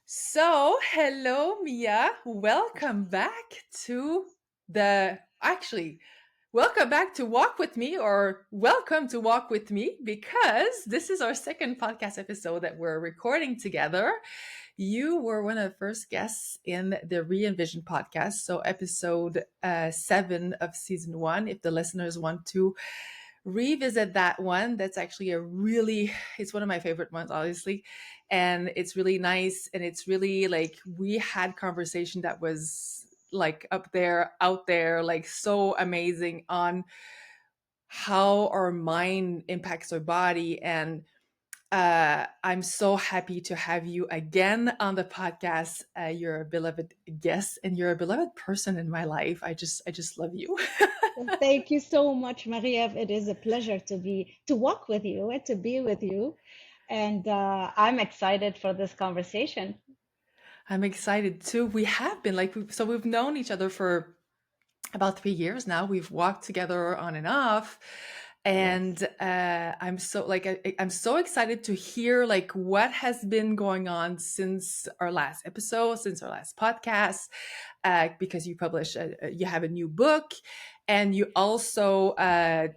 Hello, Mia. Welcome back to the actually, welcome back to Walk with Me, or welcome to Walk with Me, because this is our second podcast episode that we're recording together. You were one of the first guests in the Re-Envision podcast, so episode 7 of season 1. If the listeners want to revisit that one, that's actually it's one of my favorite ones, obviously, and it's really nice, and it's really like we had conversation that was like up there, out there, like so amazing on how our mind impacts our body. And I'm so happy to have you again on the podcast. You're a beloved guest, and you're a beloved person in my life. I just love you. Thank you so much, Maria. It is a pleasure to walk with you and to be with you. And I'm excited for this conversation. I'm excited too. We have been so we've known each other for about 3 years now. We've walked together on and off, Yes. and I'm so excited to hear like what has been going on since our last episode, since our last podcast, because you have a new book, and you also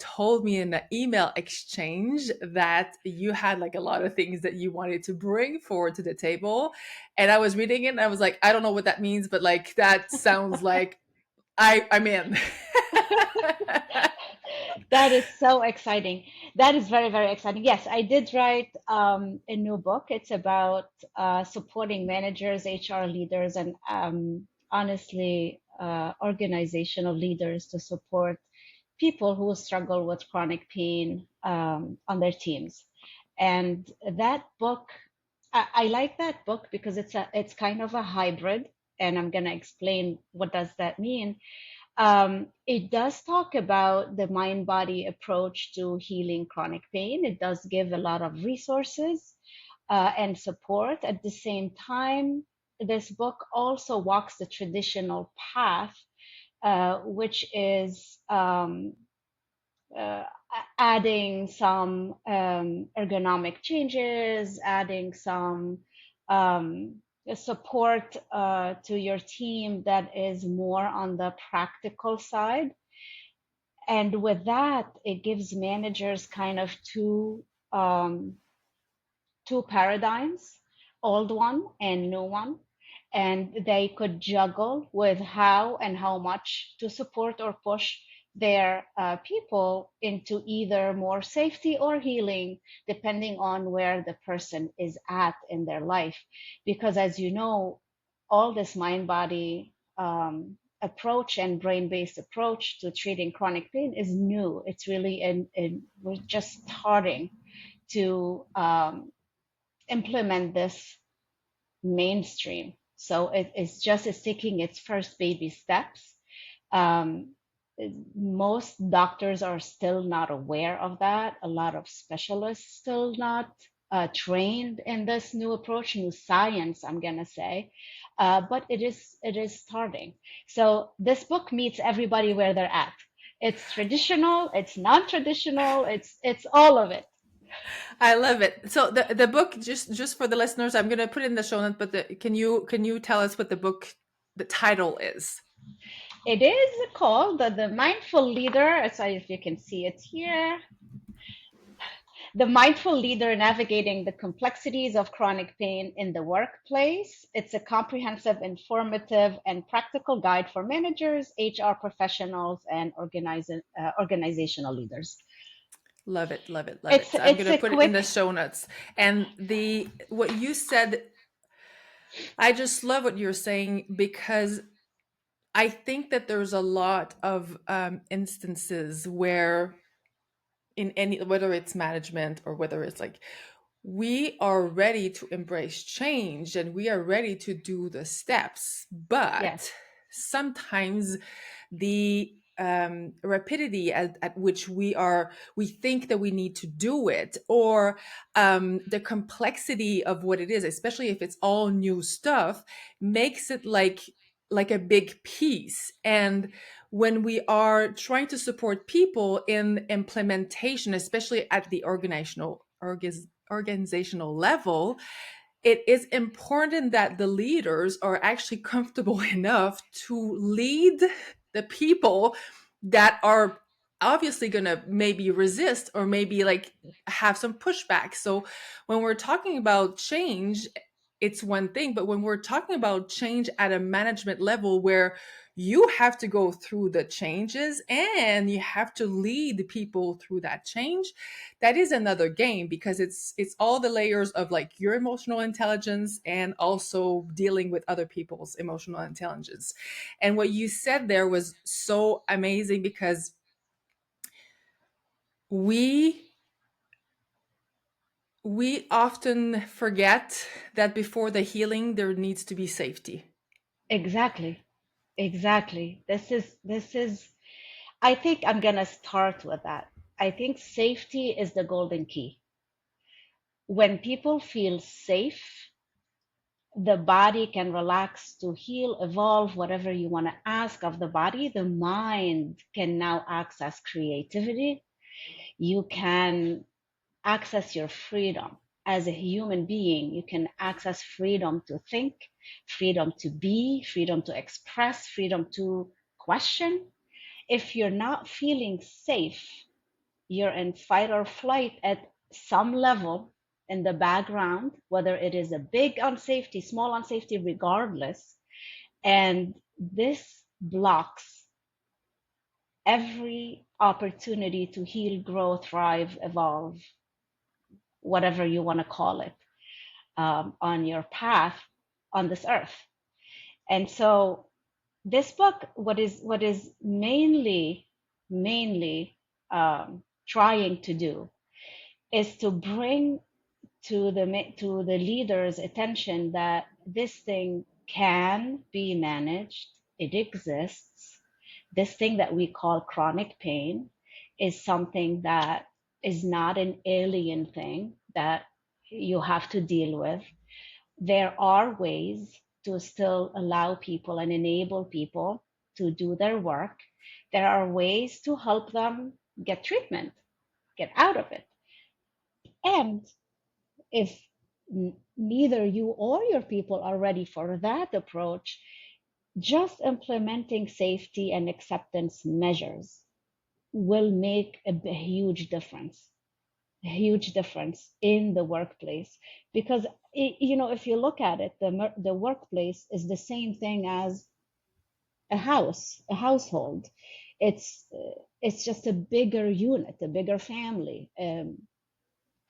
told me in the email exchange that you had like a lot of things that you wanted to bring forward to the table. And I was reading it, and I was like, I don't know what that means, but like that sounds like I'm in. That is so exciting. That is very, very exciting. Yes, I did write a new book. It's about supporting managers, HR leaders, and honestly, organizational leaders to support people who struggle with chronic pain on their teams. And that book, I like that book because it's kind of a hybrid, and I'm going to explain what does that mean. It does talk about the mind body approach to healing chronic pain. It does give a lot of resources and support. At the same time, this book also walks the traditional path, which is uh, adding some ergonomic changes, adding some support to your team that is more on the practical side. And with that, it gives managers kind of two paradigms, old one and new one, and they could juggle with how and how much to support or push their people into either more safety or healing, depending on where the person is at in their life. Because as you know, all this mind body approach and brain based approach to treating chronic pain is new. It's really, we're just starting to implement this mainstream. So it's taking its first baby steps. Um, Most doctors are still not aware of that. A lot of specialists still not trained in this new approach, new science, I'm gonna say. But it is starting. So this book meets everybody where they're at. It's traditional, it's non-traditional, it's all of it. I love it. So the book, just for the listeners, I'm gonna put it in the show notes. But can you tell us what the title is? It is called the Mindful Leader. So if you can see it here, the Mindful Leader Navigating the Complexities of Chronic Pain in the Workplace. It's a comprehensive, informative, and practical guide for managers, HR professionals, and organizational leaders. Love it, love it, love It's it. So I'm it's gonna a put it in the quick. show notes. And the what you said, I just love what you're saying, because I think that there's a lot of instances where in any, whether it's management or whether it's like, we are ready to embrace change and we are ready to do the steps, Yes. but sometimes the rapidity at which we think that we need to do it, or the complexity of what it is, especially if it's all new stuff, makes it like a big piece. And when we are trying to support people in implementation, especially at the organizational level, it is important that the leaders are actually comfortable enough to lead the people that are obviously going to maybe resist or maybe like have some pushback. So when we're talking about change, it's one thing, but when we're talking about change at a management level where you have to go through the changes and you have to lead people through that change, that is another game, because it's all the layers of like your emotional intelligence and also dealing with other people's emotional intelligence. And what you said there was so amazing, because we we often forget that before the healing there needs to be safety. Exactly. Exactly. I think I'm gonna start with that. I think safety is the golden key. When people feel safe, the body can relax to heal, evolve, whatever you want to ask of the body. The mind can now access creativity. You can access your freedom. As a human being, you can access freedom to think, freedom to be, freedom to express, freedom to question. If you're not feeling safe, you're in fight or flight at some level in the background, whether it is a big unsafety, small unsafety, regardless. And this blocks every opportunity to heal, grow, thrive, evolve, whatever you want to call it, on your path on this earth. And so this book, what is mainly trying to do is to bring to the leader's attention that this thing can be managed. It exists. This thing that we call chronic pain is something that is not an alien thing that you have to deal with. There are ways to still allow people and enable people to do their work. There are ways to help them get treatment, get out of it. And if neither you or your people are ready for that approach, just implementing safety and acceptance measures will make a huge difference in the workplace. Because if you look at it, the workplace is the same thing as a household. It's just a bigger unit, a bigger family.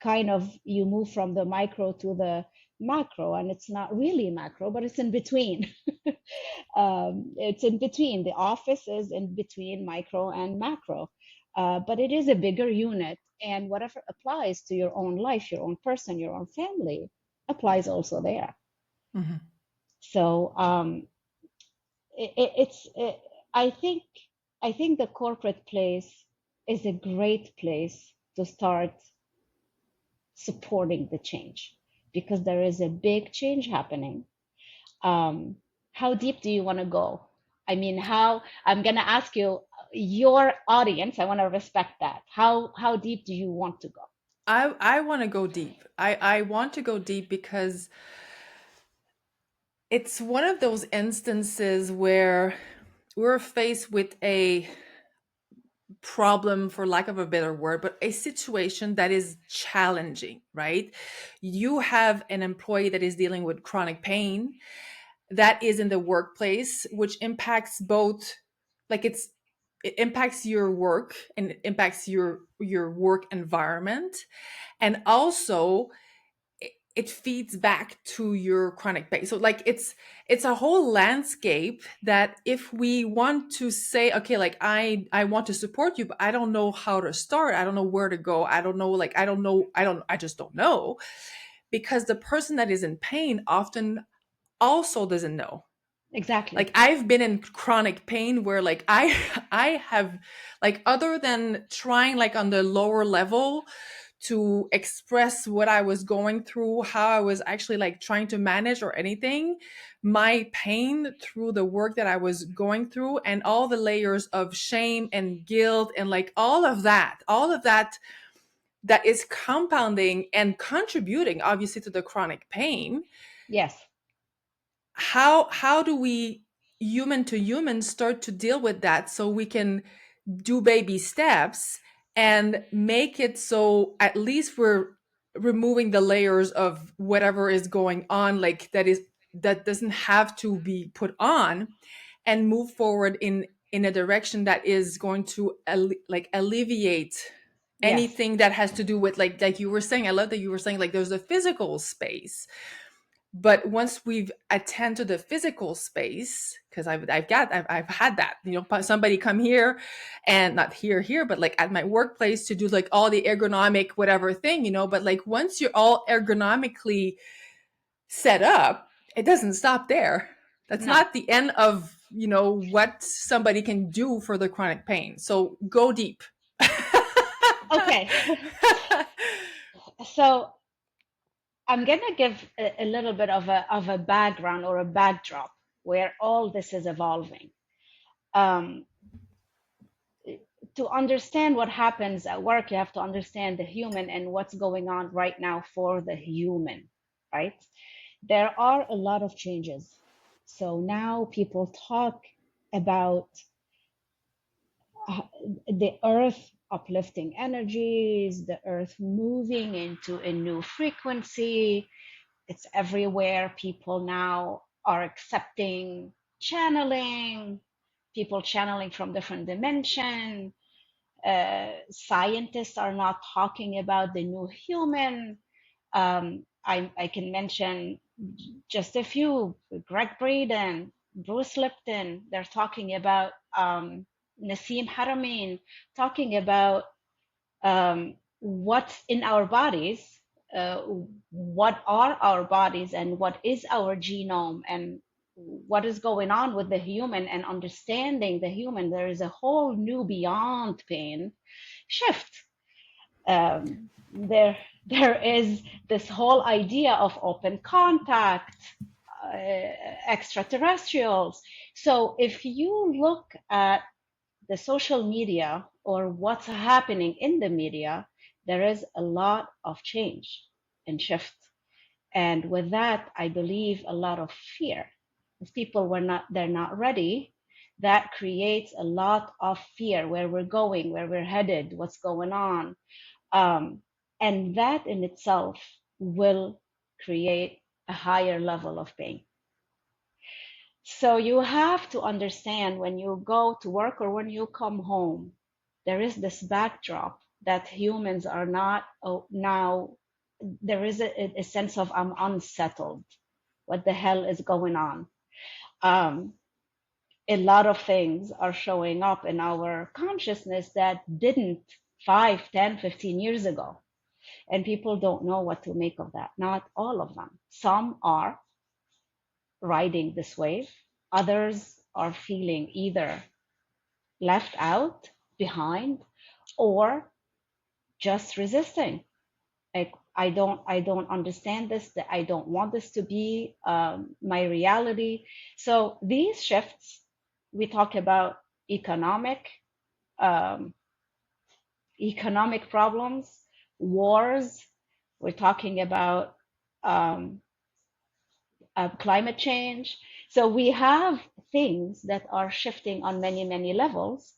Kind of, you move from the micro to the macro, and it's not really macro, but it's in between. It's in between. The office is in between micro and macro, but it is a bigger unit, and whatever applies to your own life, your own person, your own family applies also there. Mhm. So it's I think the corporate place is a great place to start supporting the change, because there is a big change happening. Um, how deep do you want to go? I mean, how I'm going to ask you, your audience, I want to respect that. How deep do you want to go? I want to go deep. I want to go deep because it's one of those instances where we're faced with a problem, for lack of a better word, but a situation that is challenging, right? You have an employee that is dealing with chronic pain that is in the workplace, which impacts both, like it impacts your work and it impacts your work environment, and also it feeds back to your chronic pain. So like it's a whole landscape that if we want to say, okay, like I want to support you, but I don't know how to start, I don't know where to go, I don't know, like I just don't know, because the person that is in pain often also doesn't know. Like Exactly. I've been in chronic pain where like I have, like, other than trying like on the lower level to express what I was going through, how I was actually like trying to manage or anything, my pain through the work that I was going through and all the layers of shame and guilt and like all of that that is compounding and contributing obviously to the chronic pain. Yes. How do we, human to human, start to deal with that so we can do baby steps and make it so at least we're removing the layers of whatever is going on, like that doesn't have to be put on, and move forward in a direction that is going to like alleviate Yes. anything that has to do with, like you were saying. I love that you were saying like there's a physical space, but once we've attend to the physical space, because I've had that, somebody come here, and not here but like at my workplace, to do like all the ergonomic whatever thing, but like once you're all ergonomically set up, it doesn't stop there. That's No. not the end of what somebody can do for the chronic pain. So go deep. Okay. So I'm going to give a little bit of a background or a backdrop where all this is evolving. Um, to understand what happens at work, you have to understand the human and what's going on right now for the human, right? There are a lot of changes. So now people talk about uh, the earth uplifting energies, the earth moving into a new frequency. It's everywhere. People now are accepting channeling, people channeling from different dimension. Scientists are not talking about the new human. I can mention just a few: Greg Braden, Bruce Lipton. They're talking about Nassim Haramein, talking about what's in our bodies, uh, what are our bodies, and what is our genome, and what is going on with the human, and understanding the human. There is a whole new beyond pain shift. There is this whole idea of open contact, extraterrestrials. So if you look at the social media or what's happening in the media, there is a lot of change and shift. And with that, I believe a lot of fear. If people they're not ready, that creates a lot of fear: where we're going, where we're headed, what's going on. Um, and that in itself will create a higher level of pain. So you have to understand, when you go to work or when you come home, there is this backdrop that humans are not now. There is a sense of I'm unsettled. What the hell is going on? Um, a lot of things are showing up in our consciousness that didn't 5, 10, 15 years ago. And people don't know what to make of that. Not all of them. Some are riding this wave. Others are feeling either left out, behind, or just resisting. Like, I don't understand this. That I don't want this to be my reality. So these shifts, we talk about economic, um, economic problems, wars. We're talking about um, climate change. So we have things that are shifting on many, many levels,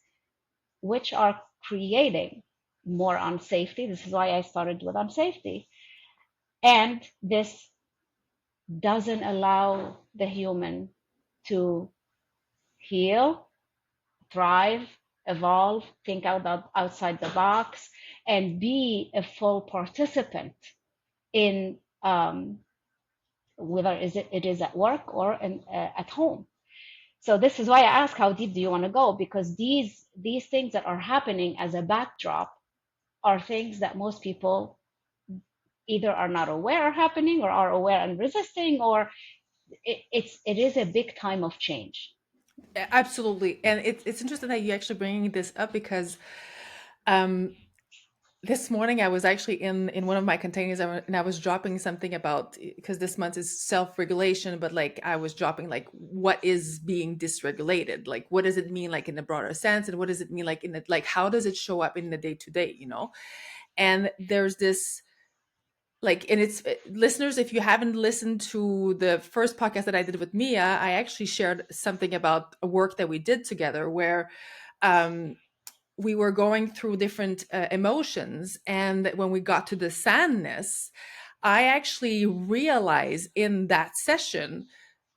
which are creating more unsafety. This is why I started with unsafety. And this doesn't allow the human to heal, thrive, evolve, think outside the box, and be a full participant in whether it is at work or at home. So this is why I ask, how deep do you want to go? Because these things that are happening as a backdrop are things that most people either are not aware are happening, or are aware and resisting, or it is a big time of change. Absolutely. And it's interesting that you actually bringing this up, because um this morning I was actually in one of my containers, and I was dropping something about, because this month is self-regulation, but like I was dropping like what is being dysregulated, like what does it mean like in a broader sense, and what does it mean like in the, like how does it show up in the day to day, And there's this, like, and it's listeners, if you haven't listened to the first podcast that I did with Mia, I actually shared something about a work that we did together where um, we were going through different emotions. And when we got to the sadness, I actually realized in that session,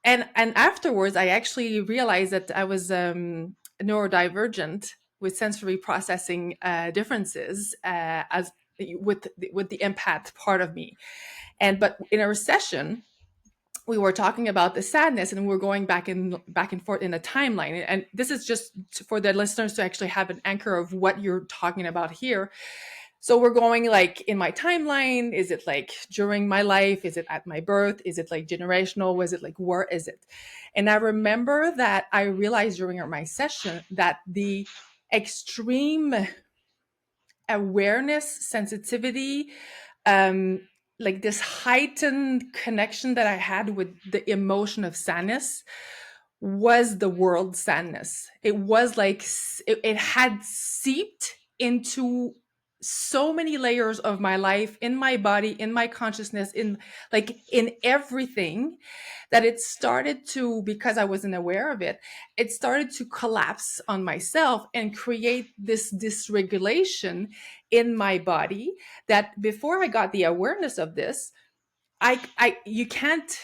and afterwards, I actually realized that I was neurodivergent with sensory processing differences as with the empath part of me. And but in our session, we were talking about the sadness, and we were going back and forth in a timeline. And this is just for the listeners to actually have an anchor of what you're talking about here. So we're going like in my timeline. Is it like during my life? Is it at my birth? Is it like generational? Was it like, where is it? And I remember that I realized during my session that the extreme awareness, sensitivity, um, like this heightened connection that I had with the emotion of sadness was the world sadness. It was like it had seeped into so many layers of my life, in my body, in my consciousness, in like in everything, that it started to, because I wasn't aware of it, it started to collapse on myself and create this dysregulation in my body. That before I got the awareness of this, I you can't,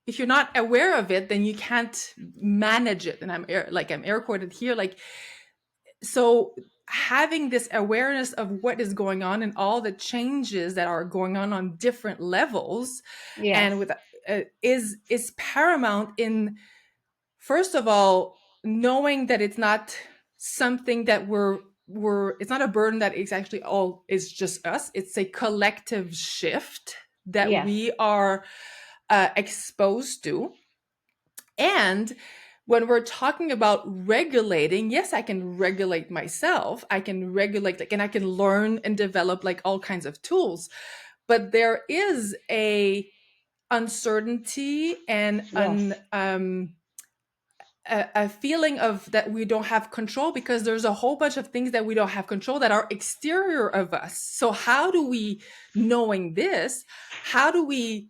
if you're not aware of it, then you can't manage it. And I'm air quoted here, like, so having this awareness of what is going on and all the changes that are going on different levels, Yes, and with is paramount in, first of all, knowing that it's not something that we're it's not a burden that is actually all is just us. It's a collective shift that yes, we are exposed to. And when we're talking about regulating, yes, I can regulate myself. I can regulate, like, and I can learn and develop like all kinds of tools. But there is a uncertainty and yes, a feeling of that we don't have control, because there's a whole bunch of things that we don't have control that are exterior of us. So how do we, knowing this, how do we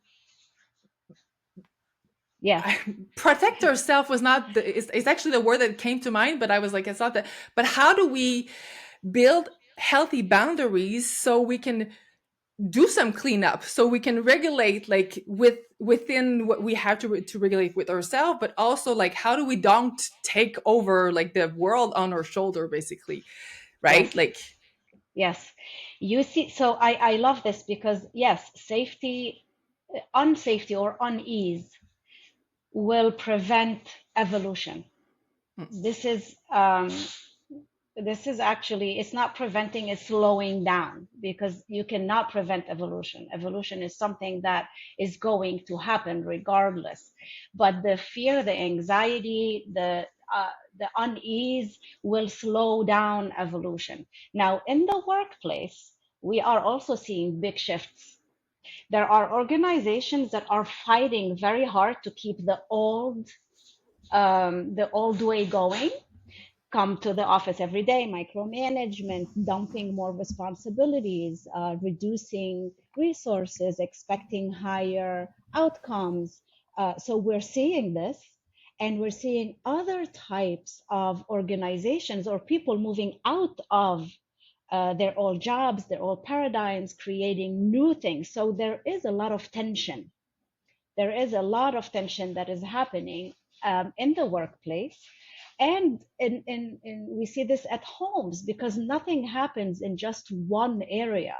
yes, protect ourselves, was not it's actually the word that came to mind, but I was like, it's not that. But how do we build healthy boundaries so we can do some cleanup, so we can regulate, like, within what we have to regulate with ourselves, but also like how do we don't take over like the world on our shoulder, basically, yes, right? Like, yes. You see, so I love this because, yes, safety, unsafety or unease will prevent evolution. mm, This is this is actually, it's not preventing, it's slowing down, because you cannot prevent evolution. Evolution is something that is going to happen regardless. But the fear, the anxiety, the unease will slow down evolution. Now, in the workplace, we are also seeing big shifts. There are organizations that are fighting very hard to keep the old way going. Come to the office every day, micromanagement, dumping more responsibilities, reducing resources, expecting higher outcomes. So we're seeing this, and we're seeing other types of organizations or people moving out of their old jobs, their old paradigms, creating new things. So there is a lot of tension. There is a lot of tension that is happening in the workplace. And we see this at homes, because nothing happens in just one area.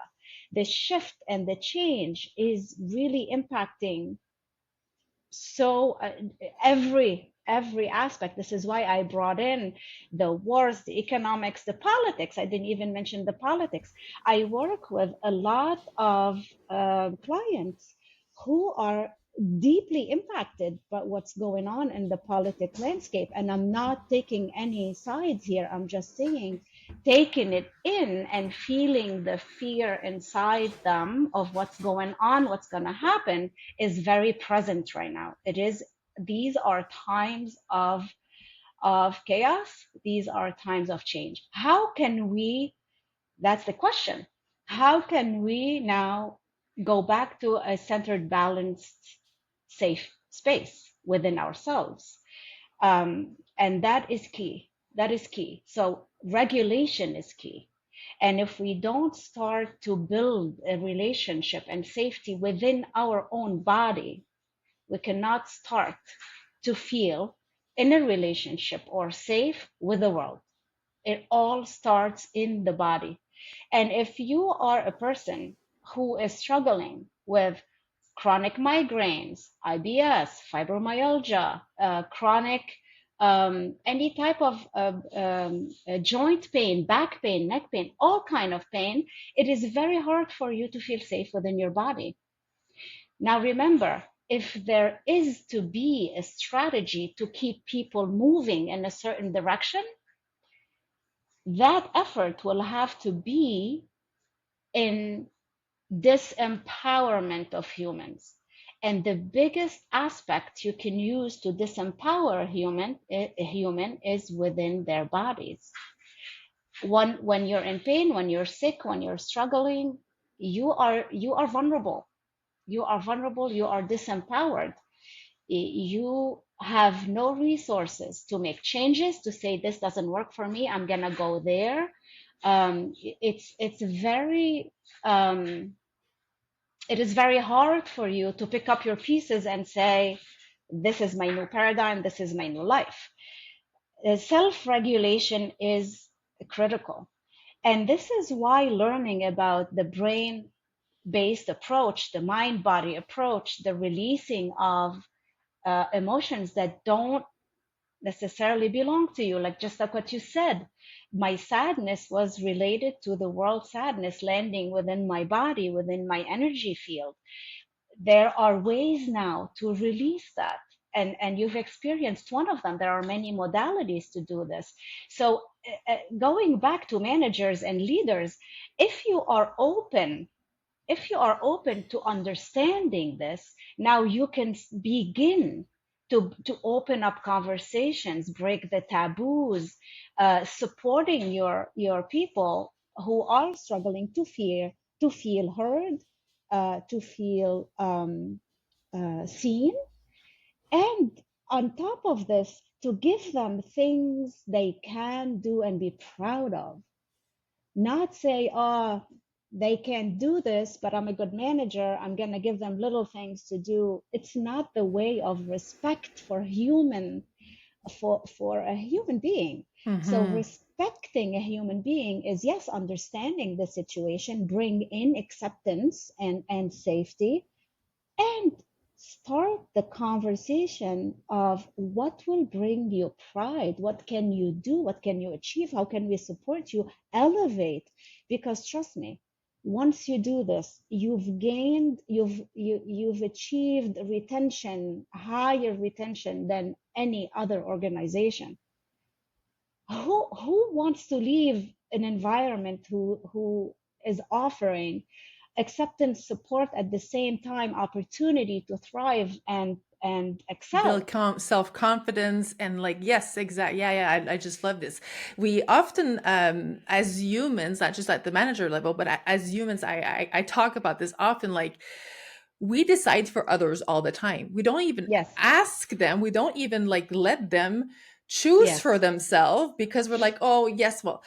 The shift and the change is really impacting so every aspect. This is why I brought in the wars, the economics, the politics. I didn't even mention the politics. I work with a lot of clients who are deeply impacted by what's going on in the politic landscape, and I'm not taking any sides here. I'm just saying, taking it in and feeling the fear inside them of what's going on, what's going to happen, is very present right now. It is, these are times of chaos. These are times of change. How can we, that's the question. How can we now go back to a centered, balanced, safe space within ourselves? And that is key. That is key. So regulation is key. And if we don't start to build a relationship and safety within our own body, we cannot start to feel in a relationship or safe with the world. It all starts in the body. And if you are a person who is struggling with chronic migraines, IBS, fibromyalgia, chronic any type of joint pain, back pain, neck pain, all kind of pain, it is very hard for you to feel safe within your body. Now remember, if there is to be a strategy to keep people moving in a certain direction, that effort will have to be in disempowerment of humans. And the biggest aspect you can use to disempower a human is within their bodies. When you're in pain, when you're sick, when you're struggling, you are vulnerable. You are vulnerable, you are disempowered. You have no resources to make changes, to say this doesn't work for me, I'm gonna go there. It's very it is very hard for you to pick up your pieces and say, this is my new paradigm, this is my new life. Self-regulation is critical. And this is why learning about the brain based approach, the mind body approach, the releasing of emotions that don't necessarily belong to you, like what you said. My sadness was related to the world sadness landing within my body, within my energy field. There are ways now to release that. And you've experienced one of them. There are many modalities to do this. So, going back to managers and leaders, if you are open if you are open to understanding this, now you can begin to open up conversations, break the taboos, supporting your people who are struggling to feel heard, to feel seen, and on top of this, to give them things they can do and be proud of. Not say, oh, they can do this, but I'm a good manager, I'm going to give them little things to do. It's not the way of respect for a human being. So Mm-hmm. respecting a human being is, yes, understanding the situation, bring in acceptance and safety, and start the conversation of what will bring you pride, what can you do, what can you achieve, how can we support you, elevate. Because trust me, once you do this, you've achieved retention, higher retention than any other organization. Who wants to leave an environment who is offering acceptance, support, at the same time opportunity to thrive and Build excel? self-confidence and like, yes, exactly. I just love this. We often, as humans, not just at the manager level, but as humans, I talk about this often, like we decide for others all the time. We don't even Yes, ask them. We don't even like let them choose for yes, themselves because we're like, oh yes, well,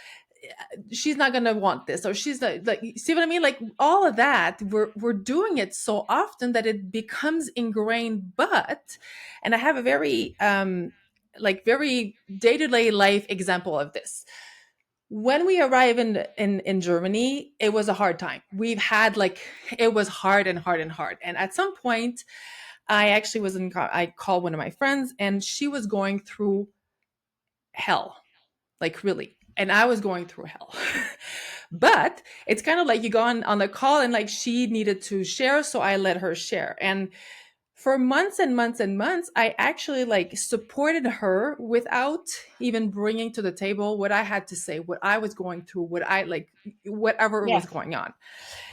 she's not gonna want this, or she's not, like, see what I mean, like all of that, we're doing it so often that it becomes ingrained. But, and I have a very like very day-to-day life example of this. When we arrive in Germany, it was a hard time. We've had like, it was hard and hard and hard, and at some point I actually I called one of my friends, and she was going through hell, like really, and I was going through hell. But it's kind of like you go on the call, and like she needed to share, so I let her share. And for months and months and months, I actually like supported her without even bringing to the table what I had to say, what I was going through, what I like, whatever was yes, going on.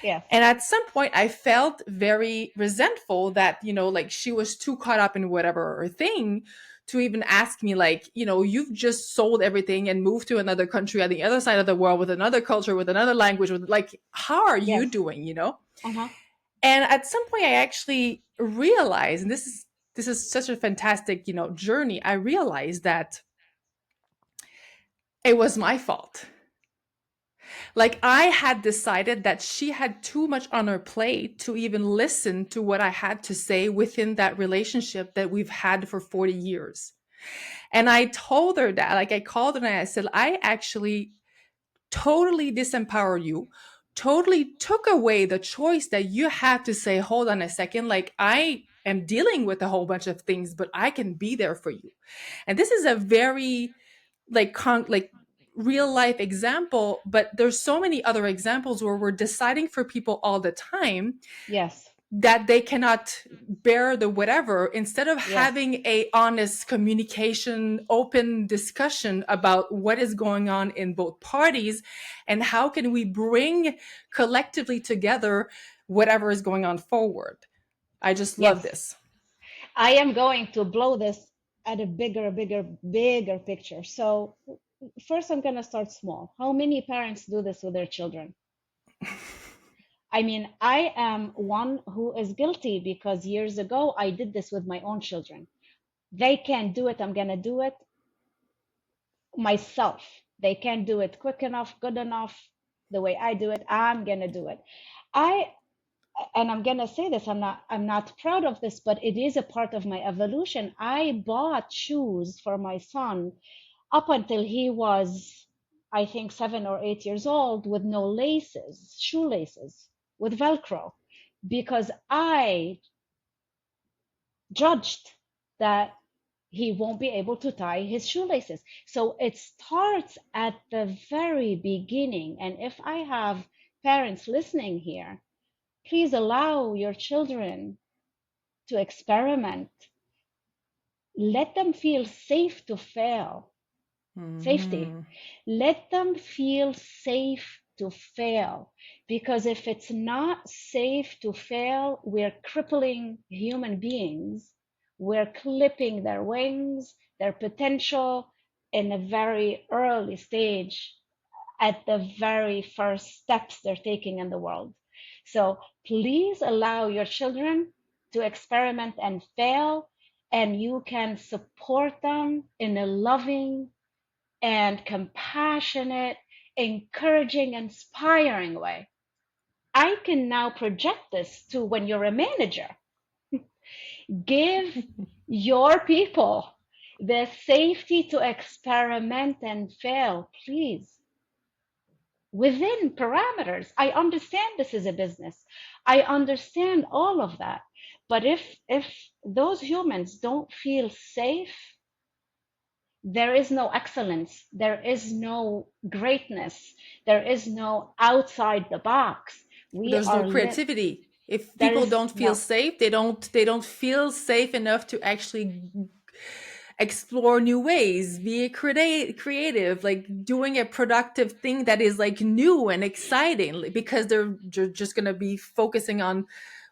yes, And at some point I felt very resentful that, like she was too caught up in whatever thing to even ask me, like, you've just sold everything and moved to another country on the other side of the world with another culture, with another language, with, like, how are you Yes. doing? Uh-huh. And at some point I actually realized, and this is such a fantastic, journey. I realized that it was my fault. Like, I had decided that she had too much on her plate to even listen to what I had to say within that relationship that we've had for 40 years. And I told her that, like, I called her and I said, I actually totally disempowered you, totally took away the choice that you had to say, hold on a second, like, I am dealing with a whole bunch of things, but I can be there for you. And this is a very, like real life example, but there's so many other examples where we're deciding for people all the time Yes. that they cannot bear the whatever, instead of Yes. having a honest communication, open discussion about what is going on in both parties and how can we bring collectively together whatever is going on forward. I just love Yes. this. I am going to blow this at a bigger picture. So first, I'm going to start small. How many parents do this with their children? I mean, I am one who is guilty because years ago I did this with my own children. They can't do it. I'm going to do it myself. They can't do it quick enough, good enough, the way I do it. I'm going to do it. I and I'm gonna say this, I'm not proud of this, but it is a part of my evolution. I bought shoes for my son up until he was, I think, 7 or 8 years old, with no laces, shoelaces, with Velcro, because I judged that he won't be able to tie his shoelaces. So it starts at the very beginning. And if I have parents listening here, please allow your children to experiment. Let them feel safe to fail. Safety. Mm-hmm. Let them feel safe to fail. Because if it's not safe to fail, we're crippling human beings. We're clipping their wings, their potential in a very early stage, at the very first steps they're taking in the world. So please allow your children to experiment and fail, and you can support them in a loving and compassionate, encouraging, inspiring way. I can now project this to when you're a manager. Give your people the safety to experiment and fail, please, within parameters. I understand this is a business. I understand all of that. But if those humans don't feel safe, there is no excellence, there is no greatness, there is no outside the box. We There's no are creativity. If there people is don't feel no safe, they don't feel safe enough to actually explore new ways, be creative, like doing a productive thing that is like new and exciting, like, because they're just going to be focusing on,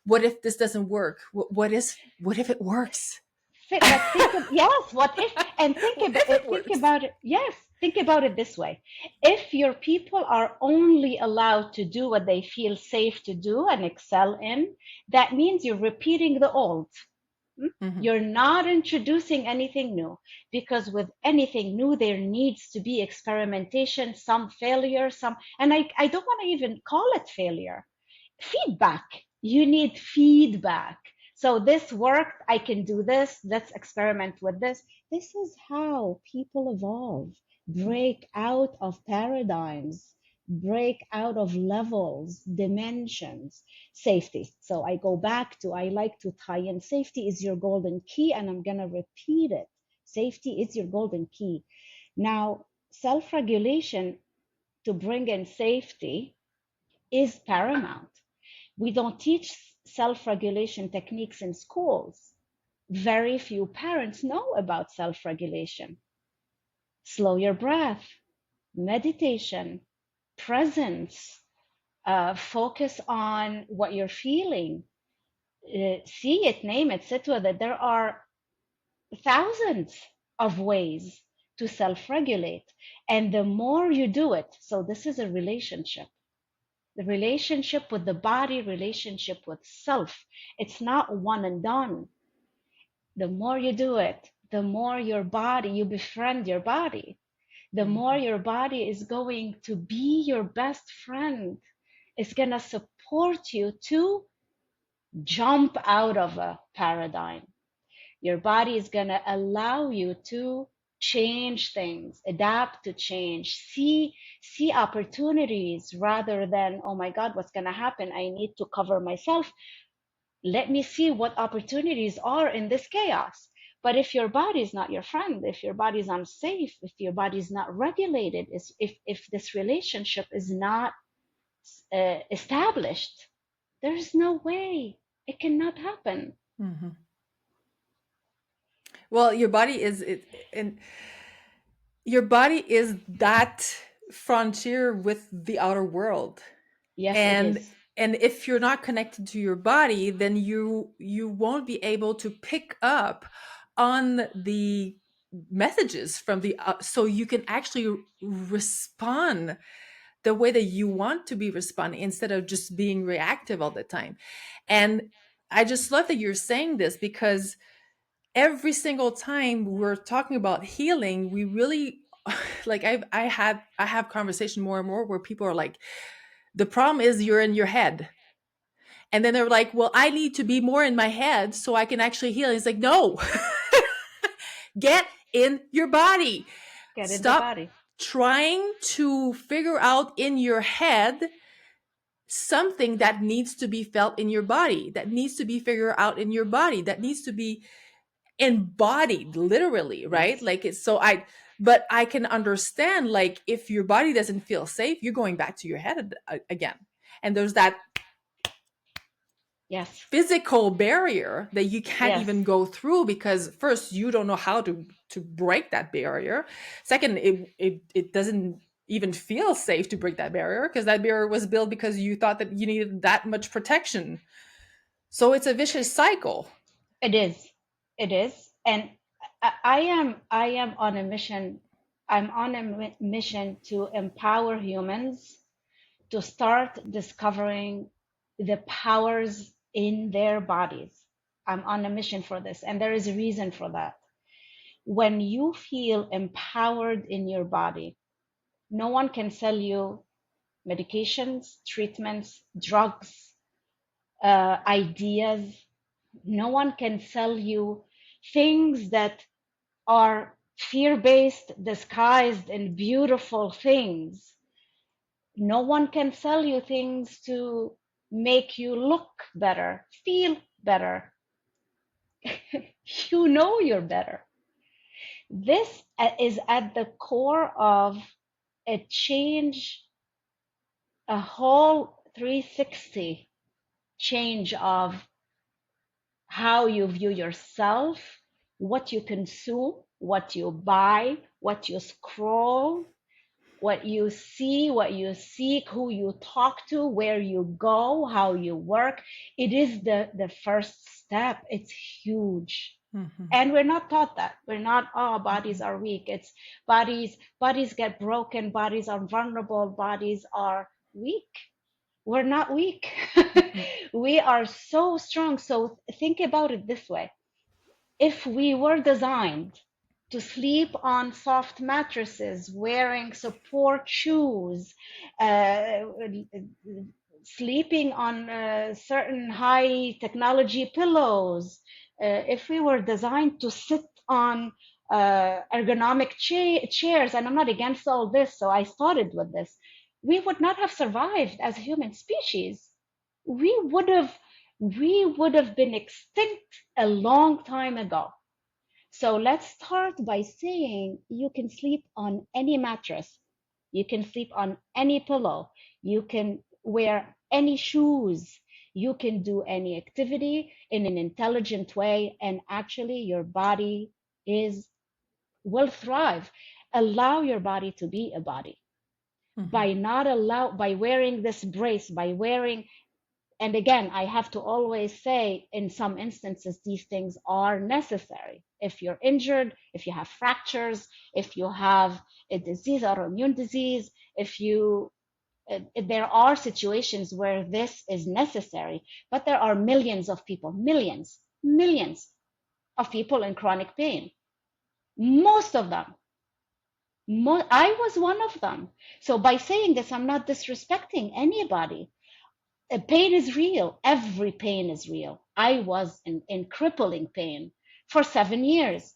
what if this doesn't work, what if it works, fit. But yes, what if, and what if it think works. about it. Yes, think about it this way. If your people are only allowed to do what they feel safe to do and excel in, that means you're repeating the old. Hmm? Hmm. You're not introducing anything new, because with anything new, there needs to be experimentation, some failure, and I don't want to even call it failure. Feedback. You need feedback. So this worked, I can do this, let's experiment with this. This is how people evolve, break out of paradigms, break out of levels, dimensions. Safety. So I go back to, I like to tie in, safety is your golden key, and I'm going to repeat it. Safety is your golden key. Now, self-regulation to bring in safety is paramount. We don't teach self-regulation techniques in schools. Very few parents know about self-regulation. Slow your breath, meditation, presence, focus on what you're feeling, see it, name it, sit with it. There are thousands of ways to self regulate. And the more you do it, so this is a relationship, the relationship with the body, relationship with self. It's not one and done. The more you do it, the more your body, you befriend your body, the more Mhm. your body is going to be your best friend. It's going to support you to jump out of a paradigm. Your body is going to allow you to change things, adapt to change, see opportunities rather than, oh my God, what's going to happen? I need to cover myself. Let me see what opportunities are in this chaos. But if your body is not your friend, if your body is unsafe, if your body is not regulated, if this relationship is not established, there's no way it cannot happen. Mhm. Well, your body is and your body is that frontier with the outer world. Yes, it And is. if you're not connected to your body, then you won't be able to pick up on the messages from the so you can actually respond the way that you want to be responding instead of just being reactive all the time. And I just love that you're saying this because every single time we're talking about healing, we really like I have conversation more and more where people are like, the problem is you're in your head. And then they're like, well, I need to be more in my head so I can actually heal. And it's like, no, get in your body. Get in the Stop body. trying to figure out in your head something that needs to be felt in your body, that needs to be figured out in your body, that needs to be embodied literally, right? Yes. Like it's so I but I can understand, like, if your body doesn't feel safe, you're going back to your head again. And there's that Yes. physical barrier that you can't Yes. even go through because first you don't know how to break that barrier. Second, it doesn't even feel safe to break that barrier because that barrier was built because you thought that you needed that much protection. So it's a vicious cycle. It is. It is. And I am on a mission. I'm on a mission to empower humans to start discovering the powers in their bodies. I'm on a mission for this, and there is a reason for that. When you feel empowered in your body, no one can sell you medications, treatments, drugs, ideas. No one can sell you things that are fear based, disguised in beautiful things. No one can sell you things to make you look better, feel better. You know you're better. This is at the core of a change, a whole 360 change of how you view yourself, what you consume, what you buy, what you scroll, what you see, what you seek, who you talk to, where you go, how you work. It is the first step. It's huge. Mhm. And we're not taught that. We're not, oh, bodies Mhm. are weak. It's bodies get broken, bodies are vulnerable, bodies are weak. We're not weak. Mhm. We are so strong. So think about it this way. If we were designed to sleep on soft mattresses, wearing support shoes, uh, sleeping on certain high technology pillows, if we were designed to sit on ergonomic chairs, and I'm not against all this, so I started with this, we would not have survived as a human species. We would have we would have been extinct a long time ago. So let's start by saying you can sleep on any mattress. You can sleep on any pillow. You can wear any shoes. You can do any activity in an intelligent way, and actually your body is will thrive. Allow your body to be a body. Mhm. By not allow by wearing this brace, by wearing And again, I have to always say, in some instances, these things are necessary. If you're injured, if you have fractures, if you have a disease, autoimmune disease, if you there are situations where this is necessary, but there are millions of people, millions of people in chronic pain. Most of them. I was one of them. So by saying this, I'm not disrespecting anybody. Pain is real. Every pain is real. I was in crippling pain for 7 years.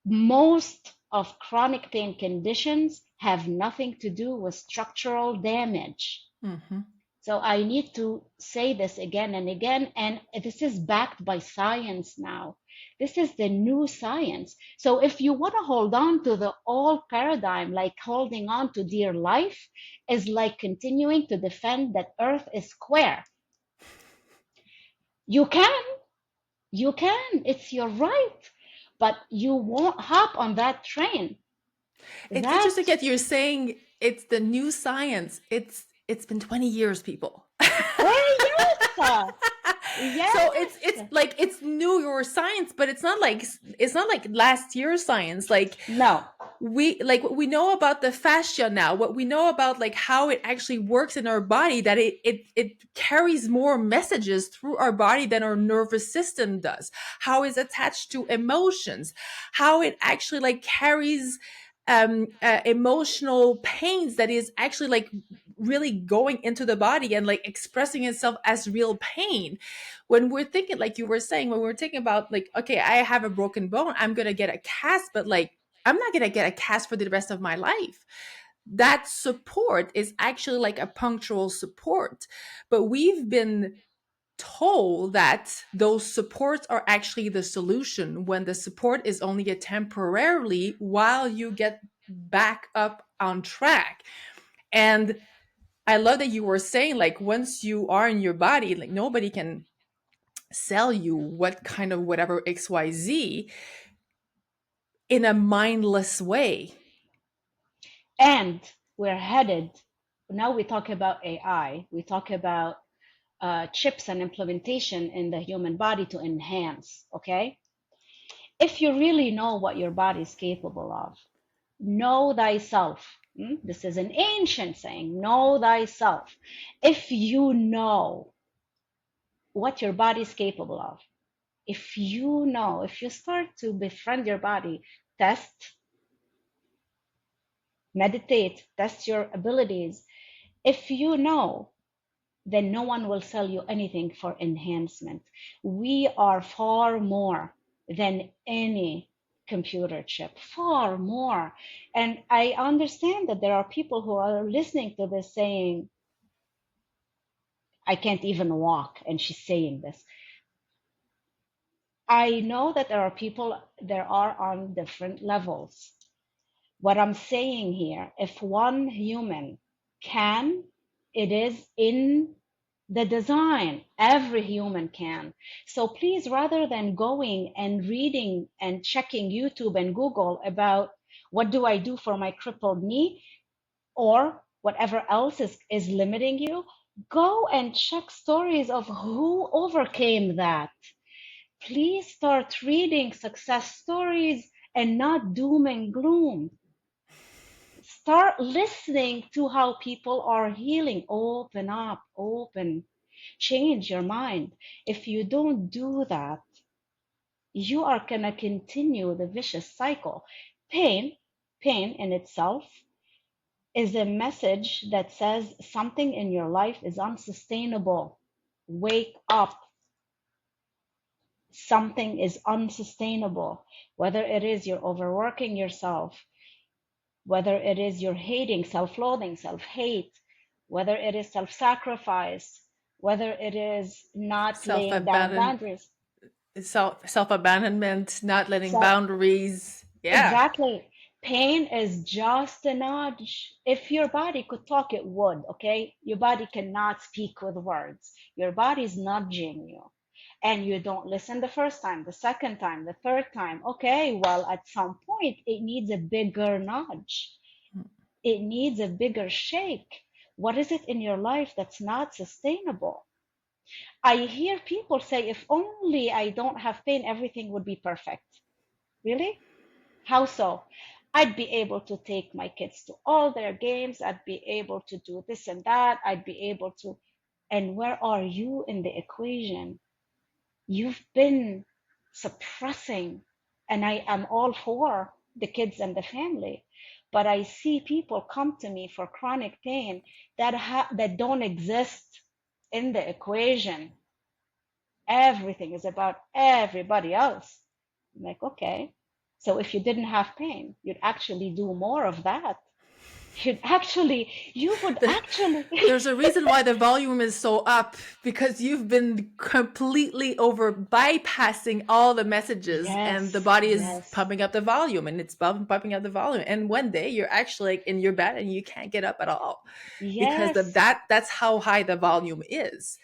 Most of chronic pain conditions have nothing to do with structural damage. Mm-hmm. So I need to say this again and again, and this is backed by science now. This is the new science. So if you want to hold on to the old paradigm, like holding on to dear life, is like continuing to defend that Earth is square. You can, it's your right, but you won't hop on that train. It's That, interesting that you're saying it's the new science. It's been 20 years, people. yes, So yes, it's new your science, but it's not like last year's science. no, We know about the fascia now, what we know about like how it actually works in our body, that it carries more messages through our body than our nervous system does, how it's attached to emotions, how it actually like carries emotional pains that is actually like really going into the body and like expressing itself as real pain. When we're thinking, like you were saying, when we're thinking about like, okay, I have a broken bone, I'm gonna get a cast, but like I'm not going to get a cast for the rest of my life. That support is actually like a punctual support. But we've been told that those supports are actually the solution, when the support is only a temporarily while you get back up on track. And I love that you were saying, like, once you are in your body, like nobody can sell you what kind of whatever XYZ in a mindless way. and we're headed. Now we talk about AI. We talk about chips and implementation in the human body to enhance. Okay, if you really know what your body is capable of, know thyself. This is an ancient saying, know thyself. If you know what your body is capable of, if you know, if you start to befriend your body, test, meditate, test your abilities. If you know, then no one will sell you anything for enhancement. We are far more than any computer chip, far more. And I understand that there are people who are listening to this saying, I can't even walk, and she's saying this. I know that there are people, there are on different levels. What I'm saying here, if one human can, it is in the design. Every human can. So please, rather than going and reading and checking YouTube and Google about what do I do for my crippled knee or whatever else is limiting you, go and check stories of who overcame that. Please start reading success stories and not doom and gloom. Start listening to how people are healing. Open up, open, change your mind. If you don't do that, you are going to continue the vicious cycle. Pain, pain in itself is a message that says something in your life is unsustainable. Wake up. Something is unsustainable. Whether it is you're overworking yourself, whether it is you're hating, self-loathing, self-hate, whether it is self-sacrifice, whether it is not self laying down abandon boundaries. self abandonment, not letting So boundaries. Yeah. exactly. Pain is just a nudge. If your body could talk, it would, okay? Your body cannot speak with words. Your body is nudging you. And you don't listen the first time, the second time, the third time. Okay, well, at some point, it needs a bigger nudge. It needs a bigger shake. What is it in your life that's not sustainable? I hear people say, if only I don't have pain, everything would be perfect. Really? How so? I'd be able to take my kids to all their games. I'd be able to do this and that. I'd be able to. And where are you in the equation? You've been suppressing, and I am all for the kids and the family, but I see people come to me for chronic pain that don't exist in the equation. Everything is about everybody else. I'm like, okay, so if you didn't have pain, you'd actually do more of that. You would actually. There's a reason why the volume is so up, because you've been completely over bypassing all the messages, and the Yes, body is yes, pumping up the volume, and it's pumping up the volume. And one day you're actually like in your bed and you can't get up at all, because yes, that's how high the volume is.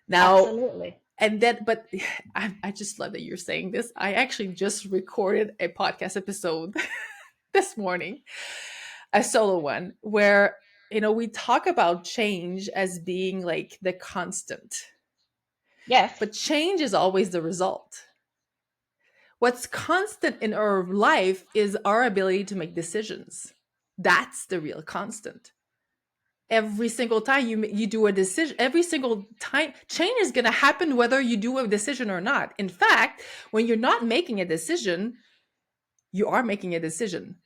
Now, absolutely. and then, but I just love that you're saying this. I actually just recorded a podcast episode this morning, a solo one, where we talk about change as being like the constant, Yes. but change is always the result. What's constant in our life is our ability to make decisions. That's the real constant. Every single time you do a decision, every single time, change is going to happen whether you do a decision or not. In fact, when you're not making a decision, you are making a decision.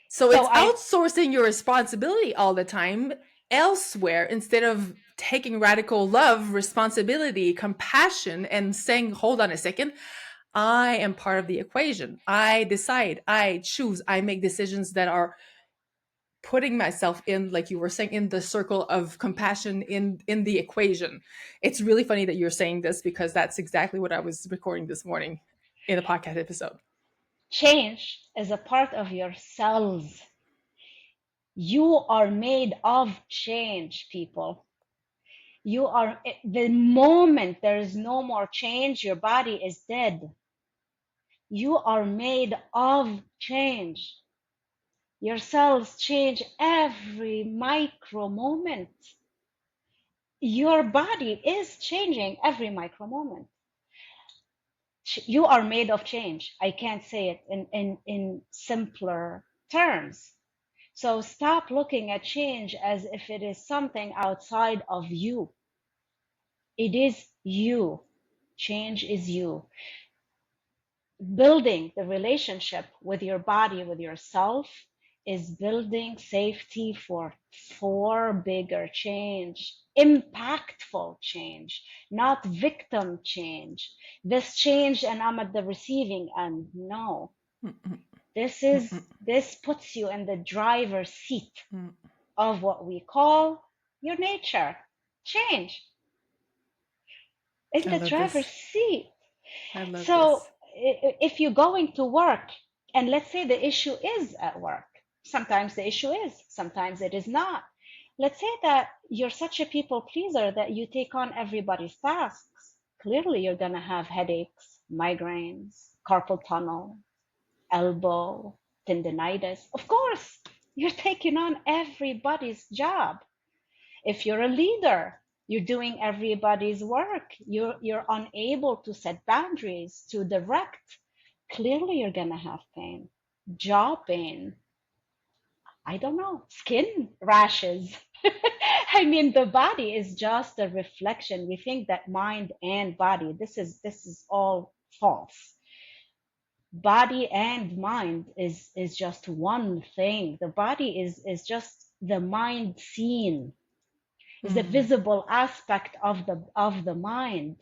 So So it's I outsourcing your responsibility all the time elsewhere, instead of taking radical love, responsibility, compassion, and saying, hold on a second, I am part of the equation. I decide, I choose, I make decisions that are putting myself in, like you were saying, in the circle of compassion, in the equation. It's really funny that you're saying this, because that's exactly what I was recording this morning in a podcast episode. change is a part of your cells. You are made of change, people. The moment there is no more change, your body is dead. You are made of change. Your cells change every micro moment. Your body is changing every micro moment. You are made of change. I can't say it in simpler terms. So stop looking at change as if it is something outside of you. It is you. Change is you. Building the relationship with your body, with yourself, is building safety for bigger change, impactful change, not victim change. This change and I'm at the receiving end. No, this puts you in the driver's seat of what we call your nature. Change in I the love driver's this. seat. I love So this. if you're going to work, and let's say the issue is at work, sometimes the issue is, sometimes it is not. Let's say that you're such a people pleaser that you take on everybody's tasks. Clearly, you're going to have headaches, migraines, carpal tunnel, elbow, tendinitis. Of course, you're taking on everybody's job. If you're a leader, you're doing everybody's work. You're unable to set boundaries, to direct. Clearly, you're gonna have pain, jaw pain. I don't know, skin rashes. I mean, the body is just a reflection. We think that mind and body. This is all false. Body and mind is just one thing. The body is just the mind seen, is the Mm. visible aspect of the mind.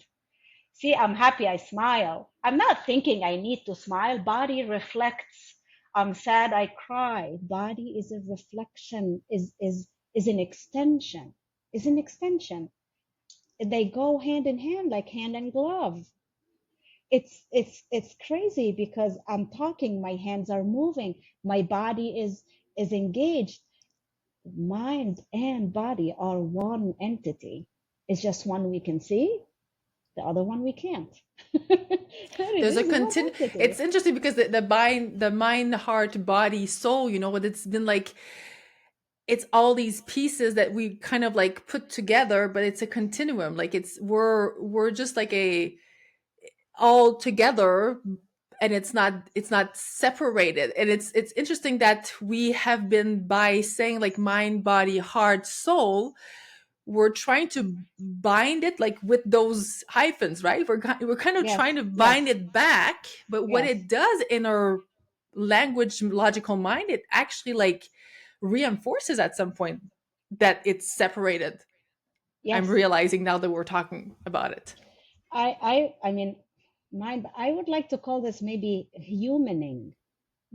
See, I'm happy, I smile. I'm not thinking I need to smile. Body reflects. I'm sad, I cry. Body is a reflection, is an extension. Is an extension. They go hand in hand like hand and glove. It's crazy because I'm talking, my hands are moving, my body is engaged. Mind and body are one entity. It's just one we can see, the other one we can't. It There's a is one it's entity. interesting, because the mind, heart, body, soul, what it's been like, it's all these pieces that we kind of like put together, but it's a continuum. Like we're just like a all together, and it's not separated. And it's interesting that we have been, by saying like mind, body, heart, soul, we're trying to bind it like with those hyphens, right? We're kind of Yes, trying to bind yes, it back, but what yes, it does in our language logical mind, it actually like reinforces at some point that it's separated. I'm yes. realizing now that we're talking about it. I mean, I would like to call this maybe humaning,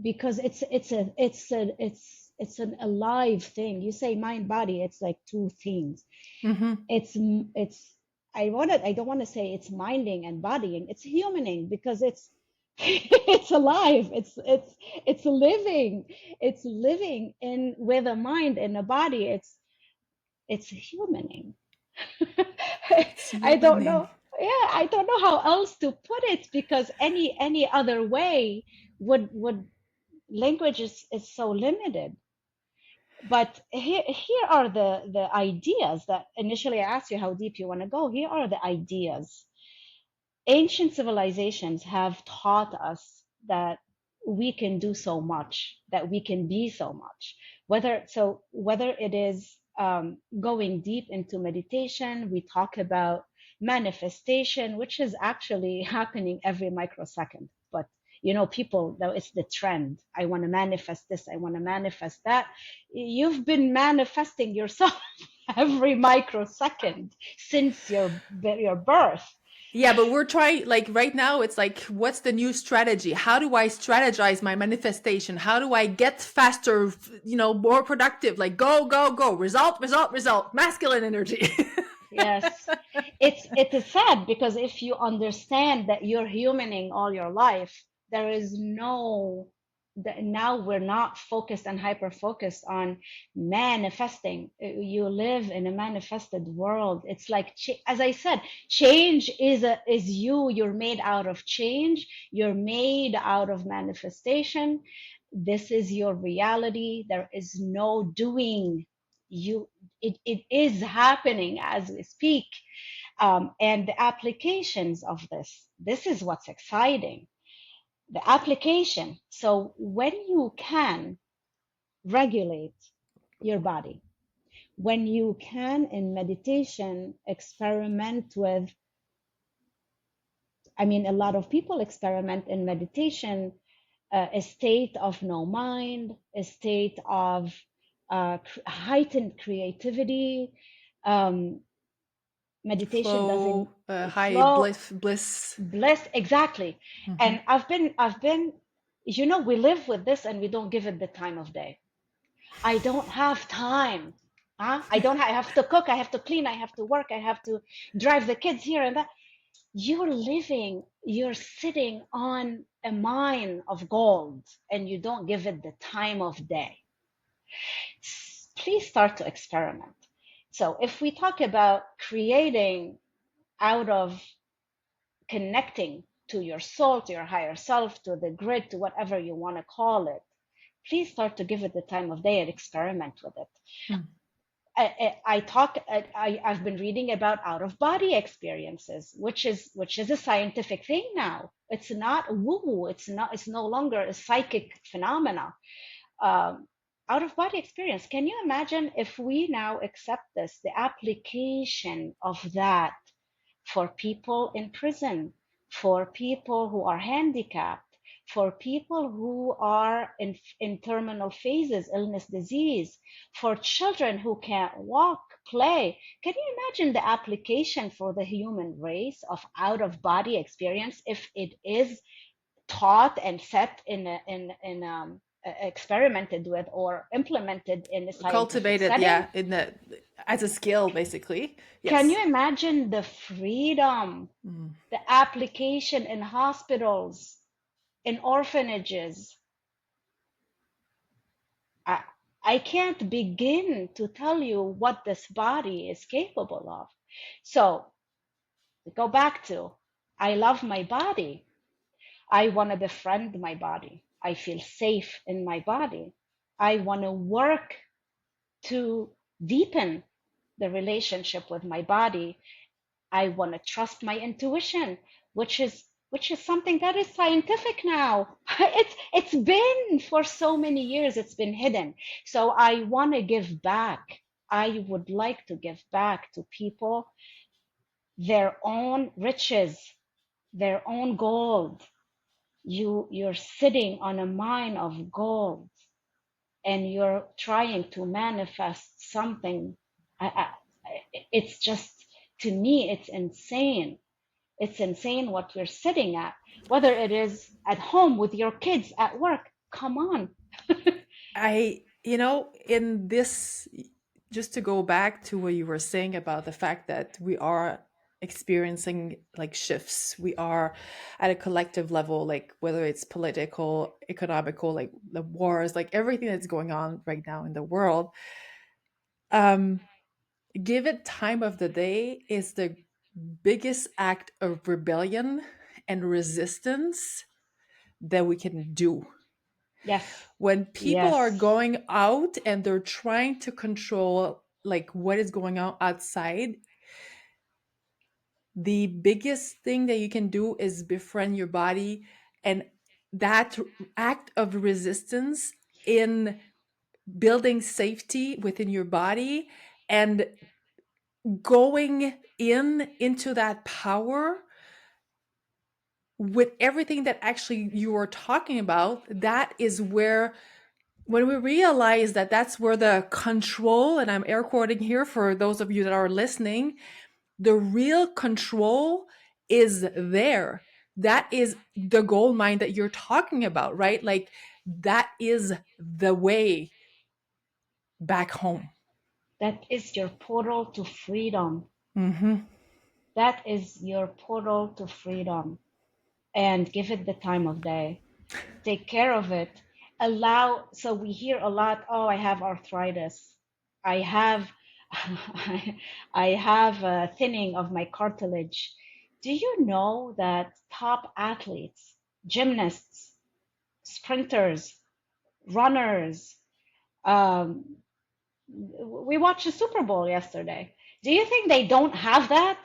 because it's an alive thing. You say mind body, it's like two things. Hmm. It's I don't want to say it's minding and bodying. It's humaning because it's it's alive. It's living. It's living in with a mind and a body. It's humaning. It's I don't humaning. know. Yeah, I don't know how else to put it, because any other way would language is so limited. But here are the ideas that initially I asked you how deep you want to go. Here are the ideas. Ancient civilizations have taught us that we can do so much, that we can be so much. Whether it is going deep into meditation, we talk about manifestation, which is actually happening every microsecond. But people, though, it's the trend. I want to manifest this. I want to manifest that. You've been manifesting yourself every microsecond since your birth. Yeah, but we're trying, like right now, it's like, what's the new strategy? How do I strategize my manifestation? How do I get faster, more productive? Like go, go, go, result, result, result, masculine energy. Yes, it is sad, because if you understand that you're humaning all your life, there is no now we're not focused and hyper focused on manifesting. You live in a manifested world. It's like, as I said, change is you. You're made out of change. You're made out of manifestation. This is your reality. There is no doing. It is happening as we speak. And the applications of this is what's exciting. The application. So when you can regulate your body, when you can in meditation experiment with, I mean, a lot of people experiment in meditation, a state of no mind, a state of heightened creativity. Um, Meditation doesn't Flow, high flow, bliss. bliss, exactly. Hmm. And I've been, we live with this and we don't give it the time of day. I don't have time. Huh? I have to cook, I have to clean, I have to work, I have to drive the kids here and that. You're sitting on a mine of gold and you don't give it the time of day. Please start to experiment. So if we talk about creating out of connecting to your soul, to your higher self, to the grid, to whatever you want to call it, please start to give it the time of day and experiment with it. Mm. I've been reading about out of body experiences, which is a scientific thing now. It's not woo. It's no longer a psychic phenomena. Um, Out of body experience. Can you imagine if we now accept this, the application of that for people in prison, for people who are handicapped, for people who are in terminal phases, illness, disease, for children who can't walk, play. Can you imagine the application for the human race of out of body experience if it is taught and set experimented with or implemented in a scientific Cultivated, setting? yeah, in the as a skill, basically. Can you Yes. imagine the freedom, Mm. the application in hospitals, in orphanages? I, I can't begin to tell you what this body is capable of. So go back to, I love my body. I want to befriend my body. I feel safe in my body. I want to work to deepen the relationship with my body. I want to trust my intuition, which is something that is scientific now. It's been for so many years, it's been hidden. So I want to give back. I would like to give back to people their own riches, their own gold. You're sitting on a mine of gold and you're trying to manifest something. It's just, to me, it's insane. It's insane what we're sitting at, whether it is at home with your kids, at work. Come on. In this, just to go back to what you were saying about the fact that we are experiencing like shifts, we are at a collective level, like whether it's political, economical, like the wars, like everything that's going on right now in the world. Um, give it time of the day is the biggest act of rebellion and resistance that we can do. Yes. When people are Yes. going out and they're trying to control like what is going on outside, the biggest thing that you can do is befriend your body, and that act of resistance in building safety within your body and going into that power with everything that actually you are talking about. That is where, when we realize that that's where the control, and I'm air quoting here for those of you that are listening, the real control is there. That is the gold mine that you're talking about, right? Like that is the way back home. That is your portal to freedom. Mm-hmm. That is your portal to freedom. And give it the time of day. Take care of it. So we hear a lot, oh, I have arthritis. I have, I have a thinning of my cartilage. Do you know that top athletes, gymnasts, sprinters, runners, um, we watched the Super Bowl yesterday. Do you think they don't have that?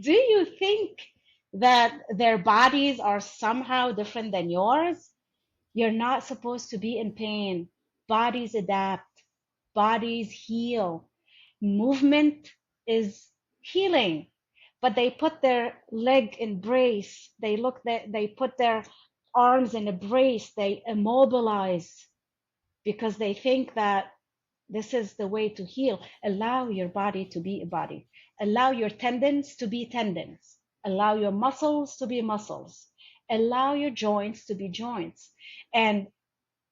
Do you think that their bodies are somehow different than yours? You're not supposed to be in pain. Bodies adapt, bodies heal. Movement is healing. But they put their leg in brace. They put their arms in a brace. They immobilize because they think that this is the way to heal. Allow your body to be a body. Allow your tendons to be tendons. Allow your muscles to be muscles. Allow your joints to be joints. And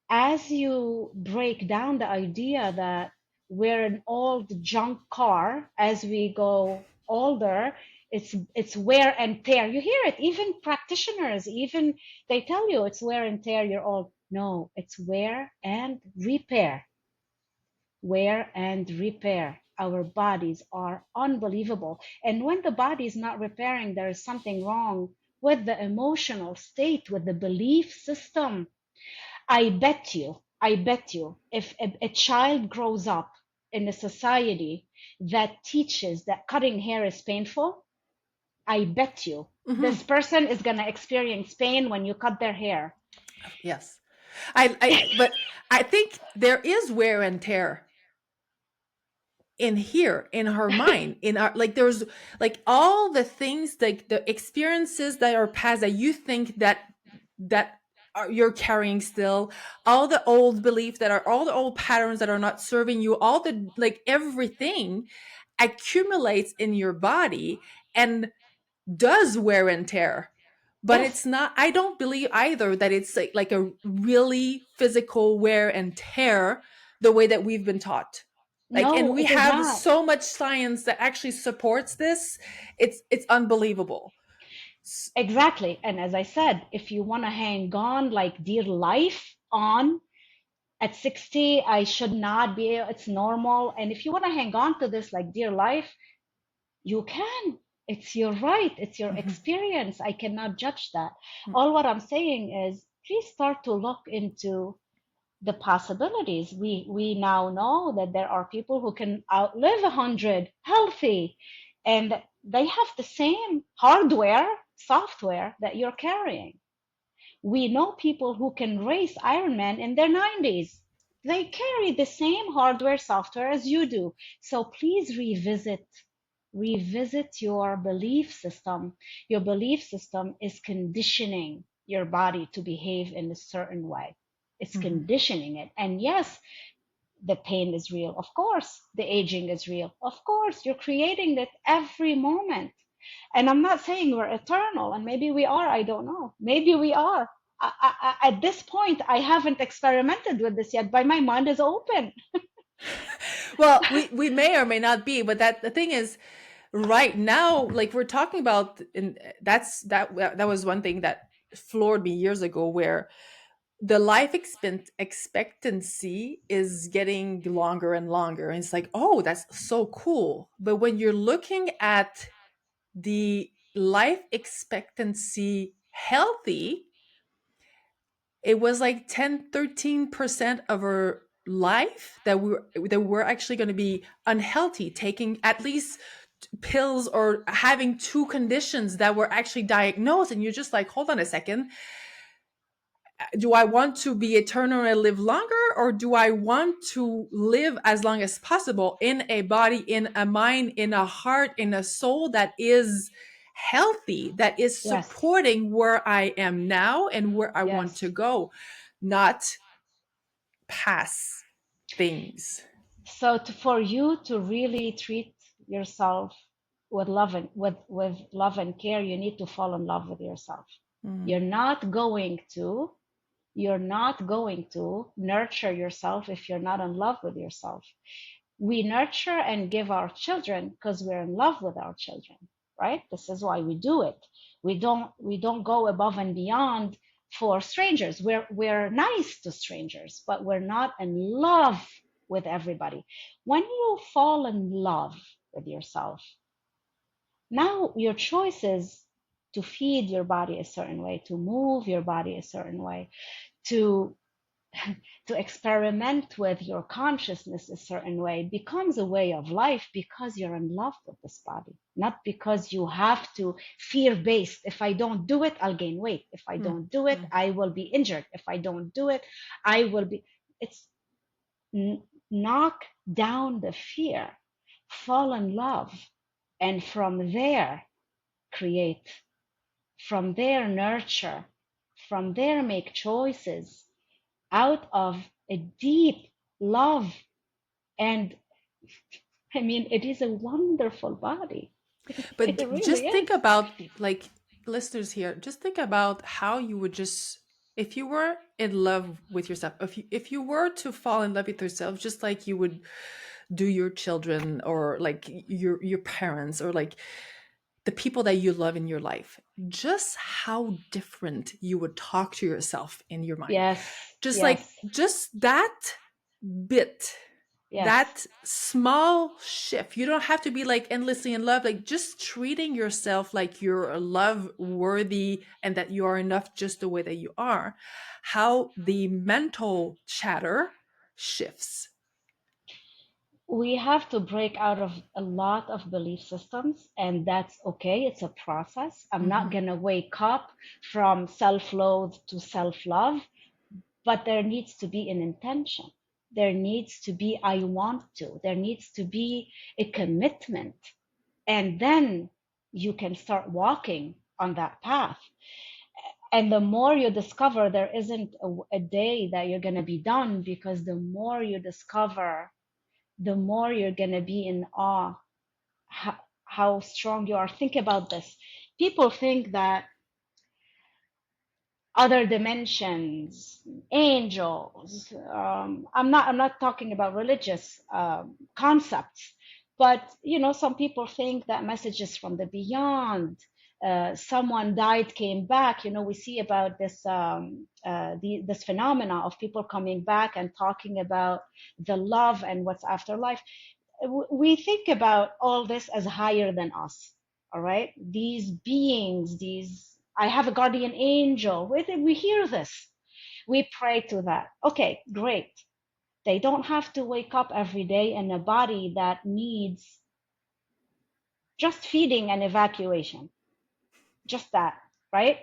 as you break down the idea that we're an old junk car, as we go older, it's wear and tear. You hear it, even practitioners, even they tell you it's wear and tear, you're old. No, it's wear and repair. Wear and repair. Our bodies are unbelievable. And when the body is not repairing, there is something wrong with the emotional state, with the belief system. I bet you, if a child grows up in a society that teaches that cutting hair is painful, I bet you Mm-hmm. this person is going to experience pain when you cut their hair. Yes. But I think there is wear and tear in here, in her mind, in our, like there's like all the things, like the experiences that are past that you think that you're carrying still, all the old beliefs that are, all the old patterns that are not serving you, all the, like everything accumulates in your body and does wear and tear. But Yes. it's not, I don't believe either that it's like a really physical wear and tear the way that we've been taught. Like, and No, we it is have not. so much science that actually supports this. It's unbelievable. Exactly. And as I said, if you want to hang on like dear life on at 60, I should not be, it's normal. And if you want to hang on to this like dear life, you can. It's your right. It's your Mhm. experience. I cannot judge that. Mm. All what I'm saying is please start to look into the possibilities. We now know that there are people who can outlive 100 healthy, and they have the same hardware, software that you're carrying. We know people who can race Ironman in their 90s. They carry the same hardware, software as you do. So please revisit your belief system. Your belief system is conditioning your body to behave in a certain way. It's Mm-hmm. conditioning it. And yes, the pain is real. Of course, the aging is real. Of course, you're creating it every moment. And I'm not saying we're eternal, and maybe we are, I don't know. Maybe we are. At this point, I haven't experimented with this yet, but my mind is open. Well, we may or may not be, but that the thing is, right now, like we're talking about, and that was one thing that floored me years ago, where the life expectancy is getting longer and longer, and it's like, oh, that's so cool. But when you're looking at the life expectancy healthy, it was like 10-13% of our life that we're actually going to be unhealthy, taking at least pills or having two conditions that were actually diagnosed. And you're just like, hold on a second, do I want to be eternal and live longer, or do I want to live as long as possible in a body, in a mind, in a heart, in a soul that is healthy, that is Yes, supporting where I am now and where I want to yes. go, not pass things. So for you to really treat yourself with love and with love and care, you need to fall in love with yourself. Mm, You're not going to you're not going to nurture yourself if you're not in love with yourself. We nurture and give our children because we're in love with our children, right? This is why we do it. We don't go above and beyond for strangers. We're nice to strangers, but we're not in love with everybody. When you fall in love with yourself, now your choice is to feed your body a certain way, to move your body a certain way, to to experiment with your consciousness a certain way becomes a way of life because you're in love with this body, not because you have to fear based. If I don't do it, I'll gain weight. If I mm, don't do it, mm. I will be injured. If I don't do it, I will be. It's knock down the fear, fall in love, and from there create, from there nurture, from there make choices out of a deep love. And I mean, it is a wonderful body. It But really just think is. about, like, listeners here, just think about how you would just, if you were in love with yourself, if you were to fall in love with yourself, just like you would do your children, or like your parents, or like the people that you love in your life, just how different you would talk to yourself in your mind. Yes, Just like, yes, just that bit, yes. that small shift. You don't have to be like endlessly in love, like just treating yourself like you're love worthy and that you are enough just the way that you are. How the mental chatter shifts. We have to break out of a lot of belief systems, and that's okay. It's a process. I'm not Mm-hmm. going to wake up from self loathe to self love, but there needs to be an intention. There needs to be, I want to. There needs to be a commitment. And then you can start walking on that path. And the more you discover, there isn't a day that you're going to be done, because the more you discover, the more you're going to be in awe how strong you are. Think about this. People think that other dimensions, angels. I'm not talking about religious concepts, but some people think that messages from the beyond. Someone died, came back. We see about this phenomena of people coming back and talking about the love and what's after life. We think about all this as higher than us. All right, these beings, these, I have a guardian angel. We hear this, We pray to that. Okay, great. They don't have to wake up every day in a body that needs just feeding and evacuation. Just that, right?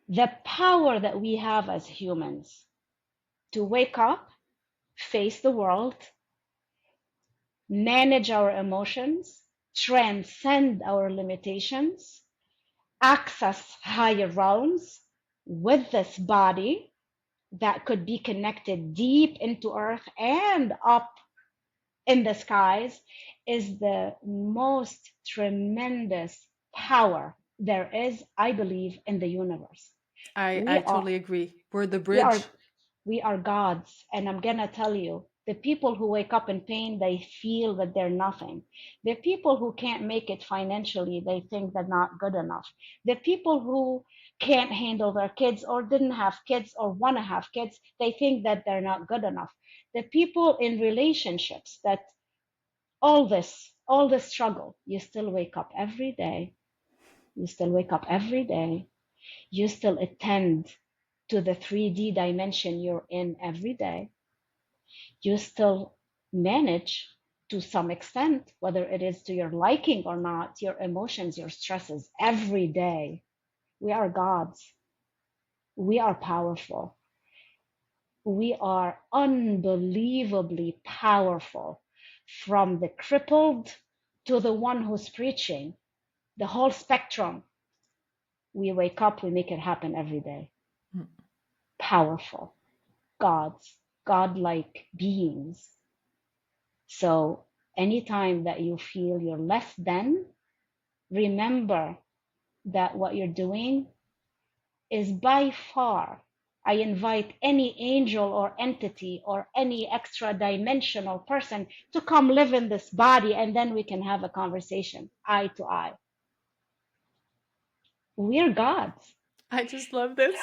The power that we have as humans to wake up, face the world, manage our emotions, transcend our limitations, access higher realms with this body that could be connected deep into earth and up in the skies is the most tremendous power there is, I believe, in the universe. I We are totally agree. We're the we are bridge. we are gods, and I'm gonna tell you, the people who wake up in pain, they feel that they're nothing. The people who can't make it financially, they think they're not good enough. The people who can't handle their kids or didn't have kids or want to have kids, they think that they're not good enough. The people in relationships that all this struggle, you still wake up every day. You still wake up every day. You still attend to the 3D dimension you're in every day. You still manage to some extent, whether it is to your liking or not, your emotions, your stresses every day. We are gods. We are powerful. We are unbelievably powerful, from the crippled to the one who's preaching, the whole spectrum. We wake up, we make it happen every day. Mm. Powerful gods, godlike beings. So anytime that you feel you're less than, remember that what you're doing is by far, I invite any angel or entity or any extra dimensional person to come live in this body, and then we can have a conversation eye to eye. We're gods. I just love this.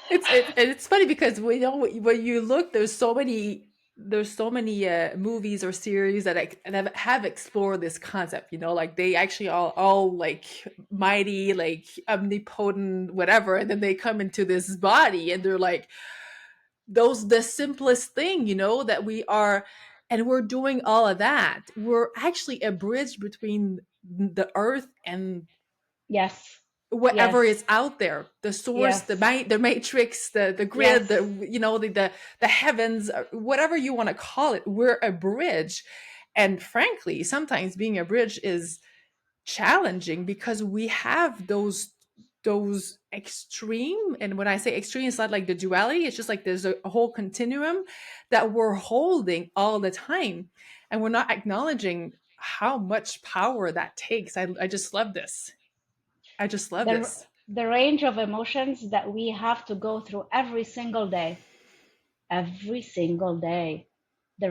It's funny because we know when you look, there's so many movies or series that have explored this concept. You know, like they actually all like mighty, like omnipotent, whatever, and then they come into this body and they're like those the simplest thing. You know that we are, and we're doing all of that. We're actually a bridge between the earth and Yes, whatever yes, is out there, the source, yes, the matrix, the grid, yes. the heavens, whatever you want to call it. We're a bridge, and frankly sometimes being a bridge is challenging because we have those extreme, and when I say extreme, it's not like the duality, it's just like there's a whole continuum that we're holding all the time, and we're not acknowledging how much power that takes. I just love this. I just love The, this. the range of emotions that we have to go through every single day, the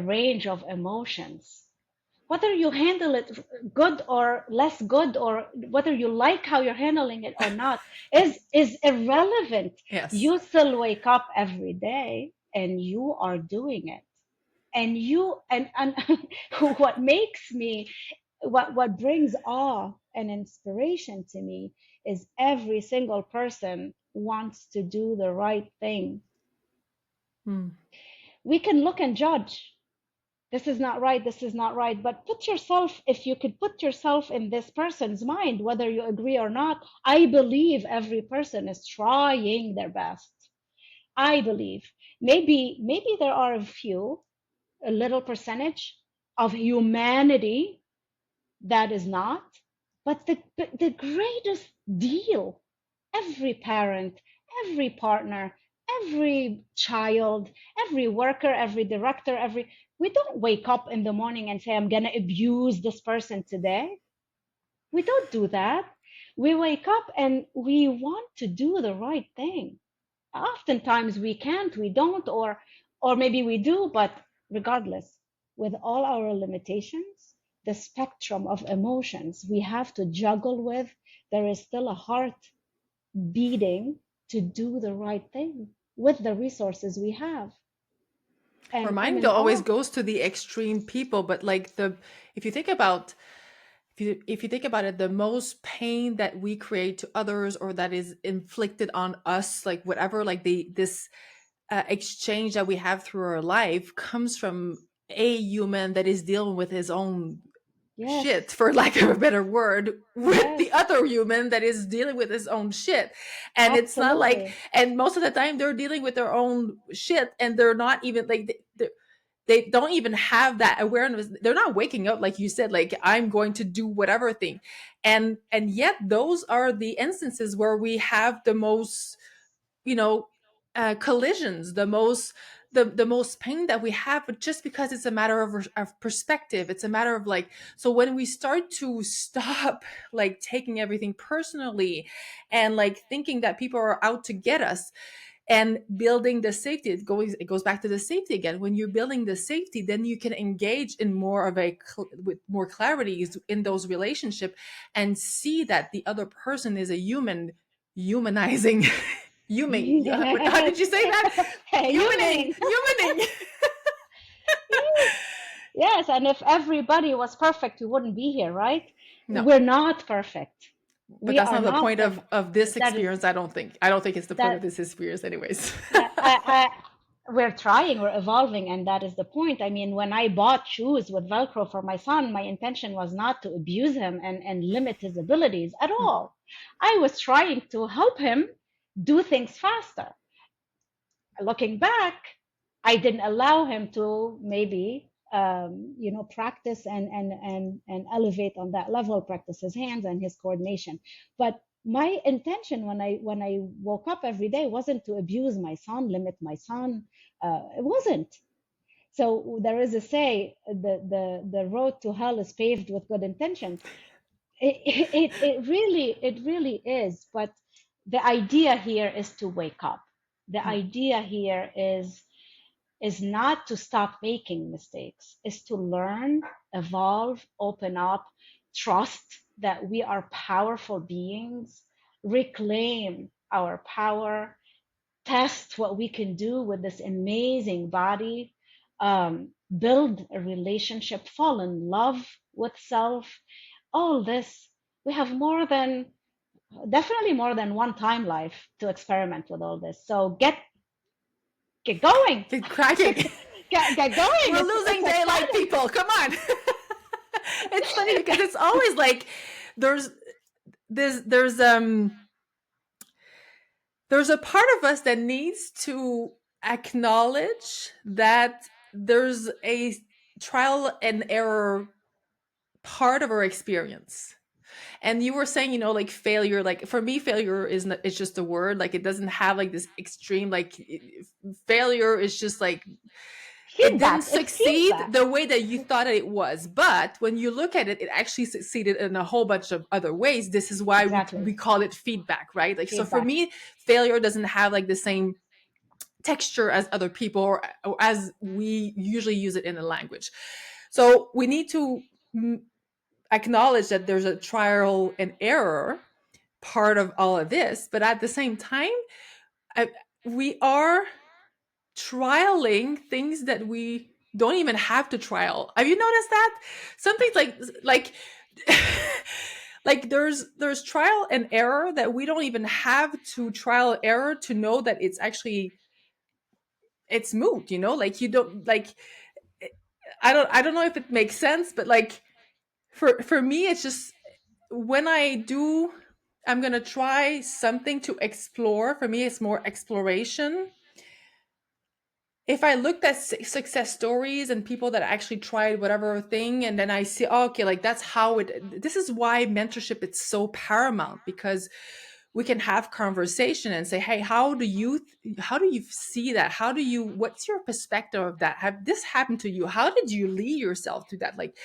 range of emotions, whether you handle it good or less good, or whether you like how you're handling it or not, is irrelevant. Yes. You still wake up every day and you are doing it. And you and what makes me, what brings awe and inspiration to me is every single person wants to do the right thing. Hmm. We can look and judge, this is not right, this is not right, but put yourself, if you could put yourself in this person's mind, whether you agree or not, I believe every person is trying their best. I believe maybe there are a few, a little percentage of humanity that is not, but the greatest deal, every parent, every partner, every child, every worker, every director, we don't wake up in the morning and say, I'm going to abuse this person today. We don't do that. We wake up and we want to do the right thing. Oftentimes we can't, we don't, or maybe we do, but regardless, with all our limitations, the spectrum of emotions we have to juggle with, there is still a heart beating to do the right thing with the resources we have. Our And I'm mind in always awe. goes to the extreme people, but like the if you think about if you think about it, the most pain that we create to others or that is inflicted on us, like whatever, like the this. exchange that we have through our life comes from a human that is dealing with his own Yes. shit, for lack of a better word, with the Yes. other human that is dealing with his own shit. And it's not like, Absolutely. and most of the time they're dealing with their own shit, and they're not even like they don't even have that awareness. They're not waking up, like you said, like I'm going to do whatever thing. And yet those are the instances where we have the most, you know, collisions, the most pain that we have, but just because it's a matter of perspective. It's a matter of like, so when we start to stop like taking everything personally and like thinking that people are out to get us, and building the safety, it goes back to the safety again. When you're building the safety, then you can engage in more of with more clarity in those relationships, and see that the other person is a human, humanizing. Human, how Yes. did you say that? Humaning, Humaning. humaning. Yes. Yes. And if everybody was perfect, we wouldn't be here, right? No, We're not perfect. but We that's are not the not point perfect. of this That is experience. I don't think it's the point of that. this experience anyways. Yeah. We're trying, we're evolving, and that is the point. I mean, when I bought shoes with Velcro for my son, my intention was not to abuse him and limit his abilities at all. I was trying to help him do things faster. Looking back, I didn't allow him to maybe practice and elevate on that level, practice his hands and his coordination. But my intention when I woke up every day wasn't to abuse my son, limit my son. It wasn't. So there is a say, the road to hell is paved with good intentions. It really is. But the idea here is to wake up. The Yeah. idea here is not to stop making mistakes, is to learn, evolve, open up, trust that we are powerful beings, reclaim our power, test what we can do with this amazing body, build a relationship, fall in love with self. All this, we have definitely more than one time life to experiment with all this. So get going. Get cracking. Get going. We're It's losing daylight, exciting. people. Come on. It's funny because it's always like there's there's there's um there's a part of us that needs to acknowledge that there's a trial and error part of our experience. And you were saying, like failure, like for me, failure is not, it's just a word. Like it doesn't have like this extreme, like failure is just like it didn't Feedback. It's succeed feedback. the way that you thought it was. But when you look at it, it actually succeeded in a whole bunch of other ways. This is why we Exactly. we call it feedback, right? Like, so for Feedback. me, failure doesn't have like the same texture as other people, or as we usually use it in a language. So we need to acknowledge that there's a trial and error part of all of this, but at the same time, I, we are trialing things that we don't even have to trial. Have you noticed that? Some things like like there's trial and error that we don't even have to trial and error to know that it's actually it's moot, like you don't like I don't know if it makes sense, but like for me it's just when I do, I'm going to try something to explore. For me it's more exploration. If I looked at success stories and people that actually tried whatever thing, and then I see, oh, okay, like that's how this is why mentorship is so paramount, because we can have conversation and say, hey, how do you see that? What's your perspective of that? Have this happened to you? How did you lead yourself to that? Like,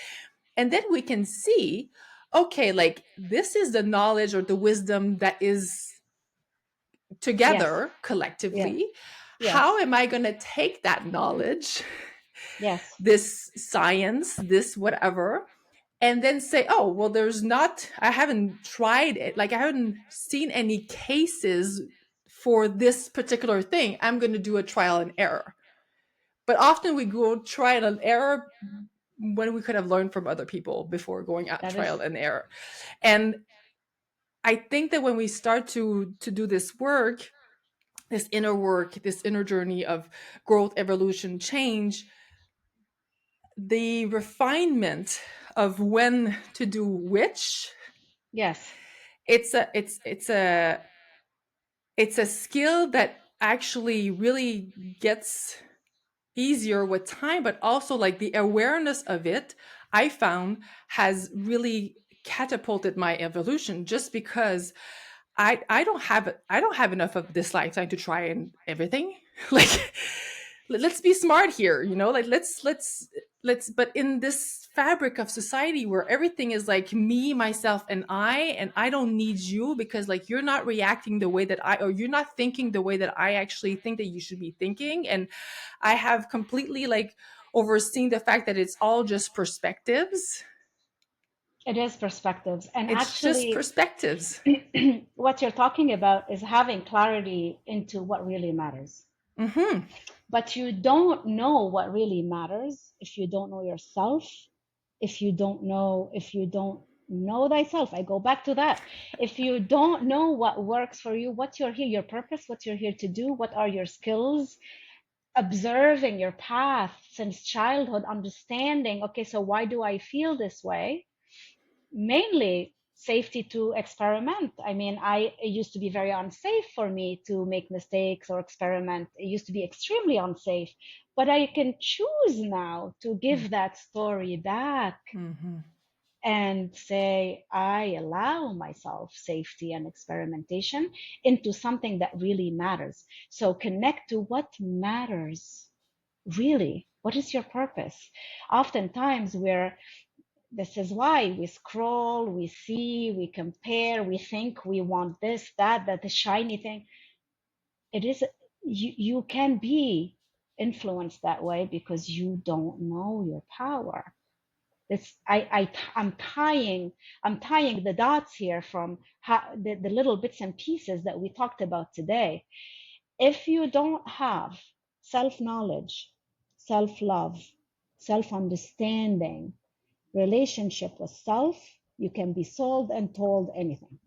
and then we can see, okay, like this is the knowledge or the wisdom that is Yes. together Yes. collectively. How Yes. am I going to take that knowledge, Yes. this science, this whatever, and then say, oh, well, I haven't tried it. Like, I haven't seen any cases for this particular thing. I'm going to do a trial and error. But often we go trial and error when we could have learned from other people before going out That trial is. and error. And I think that when we start to do this work, this inner work, this inner journey of growth, evolution, change, the refinement of when to do which, Yes. it's a skill that actually really gets easier with time, but also like the awareness of it, I found, has really catapulted my evolution, just because I don't have enough of this lifetime to try and everything. Like, let's be smart here, like let's but in this fabric of society where everything is like me, myself, and I don't need you, because like you're not reacting the way that I, or you're not thinking the way that I actually think that you should be thinking. And I have completely like overseen the fact that it's all just perspectives. It is perspectives. And It's just actually, perspectives. what you're talking about is having clarity into what really matters. Mm-hmm. But you don't know what really matters if you don't know yourself, if you don't know thyself. I go back to that. If you don't know what works for you, what you're here, your purpose, what you're here to do, what are your skills, observing your path since childhood, understanding, okay, so why do I feel this way? Mainly safety to experiment. I mean, it used to be very unsafe for me to make mistakes or experiment. It used to be extremely unsafe, but I can choose now to give that story back Mm-hmm. and say, I allow myself safety and experimentation into something that really matters. So connect to what matters really. What is your purpose? Oftentimes we're this is why we scroll, we see, we compare, we think we want this, that, the shiny thing. It is, you can be influenced that way because you don't know your power. This, I'm tying the dots here from the little bits and pieces that we talked about today. If you don't have self knowledge, self love, self understanding, relationship with self, you can be sold and told anything.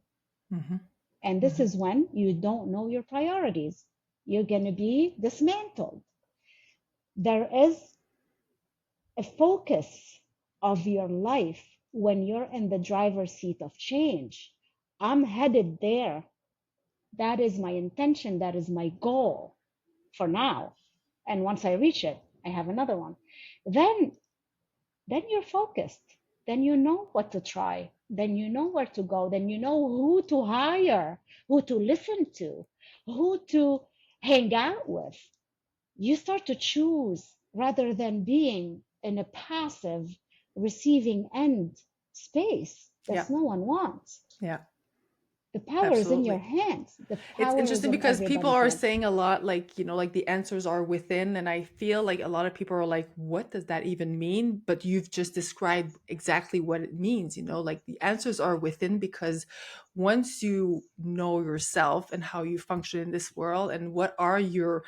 Mm-hmm. And this Mm-hmm. is when you don't know your priorities. You're going to be dismantled. There is a focus of your life when you're in the driver's seat of change. I'm headed there. That is my intention. That is my goal for now. And once I reach it, I have another one. Then then you're focused. Then you know what to try. Then you know where to go. Then you know who to hire, who to listen to, who to hang out with. You start to choose rather than being in a passive receiving end space that Yeah. no one wants. Yeah. The power is in your Absolutely. hands. The It's power is interesting in because people everybody's are hands. saying a lot, like, like the answers are within. And I feel like a lot of people are like, what does that even mean? But you've just described exactly what it means, like the answers are within, because once you know yourself and how you function in this world and what are your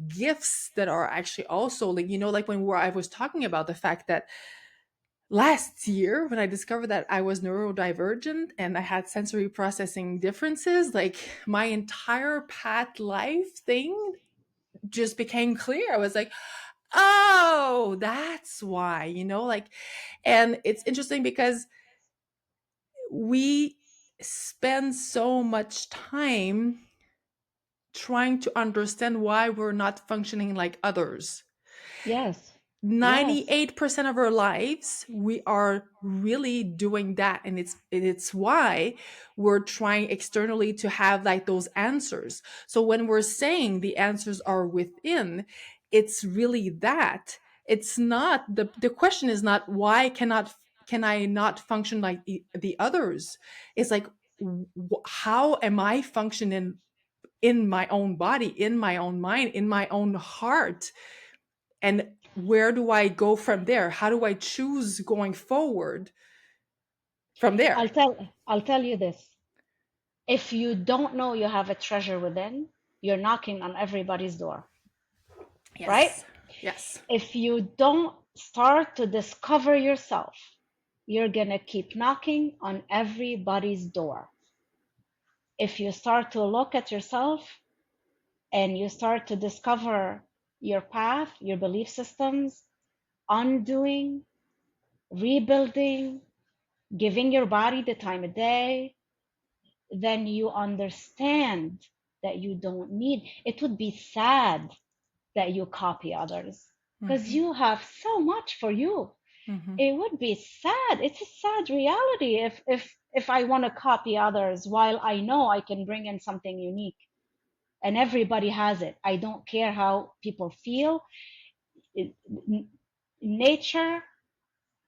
gifts that are actually also like, like when I was talking about the fact that last year when I discovered that I was neurodivergent and I had sensory processing differences, like my entire path life thing just became clear. I was like, oh, that's why, like, and it's interesting because we spend so much time trying to understand why we're not functioning like others. Yes. Yes. 98% of our lives we are really doing that, and it's why we're trying externally to have like those answers. So when we're saying the answers are within, it's really that. It's not the question is not why can I not function like the others. It's like, how am I functioning in my own body, in my own mind, in my own heart? And where do I go from there? How do I choose going forward from I'll there? tell I'll tell you this. If you don't know you have a treasure within, you're knocking on everybody's door, right? Yes. Yes. If you don't start to discover yourself, you're going to keep knocking on everybody's door. If you start to look at yourself, and you start to discover your path, your belief systems, undoing, rebuilding, giving your body the time of day, then you understand that you don't need. It would be sad that you copy others because Mm-hmm. you have so much for you. Mm-hmm. It would be sad. It's a sad reality if I want to copy others while I know I can bring in something unique and everybody has it. I don't care how people feel. It, nature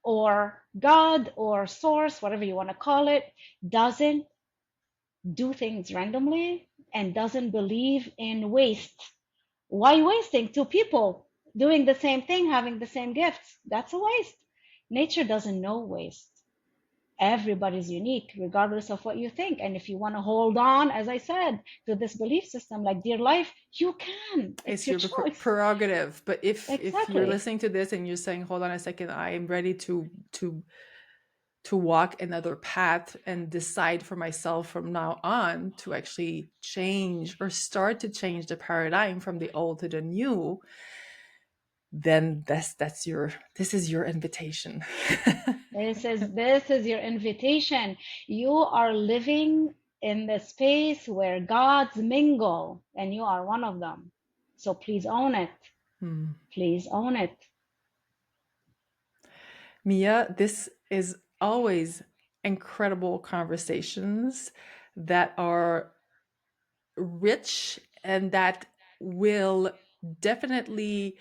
or God or source, whatever you want to call it, doesn't do things randomly and doesn't believe in waste. Why wasting two people doing the same thing, having the same gifts? That's a waste. Nature doesn't know waste. Everybody's unique, regardless of what you think. And if you want to hold on, as I said, to this belief system like dear life, you can. It's It's your your choice. prerogative. But if you're Exactly. listening to this and you're saying, hold on a second, I am ready to walk another path and decide for myself from now on to actually change or start to change the paradigm from the old to the new, then that's your this is your invitation. This is your invitation. You are living in the space where gods mingle, and you are one of them. So please own it. Hmm. Please own it. Mia, this is always incredible conversations that are rich and that will definitely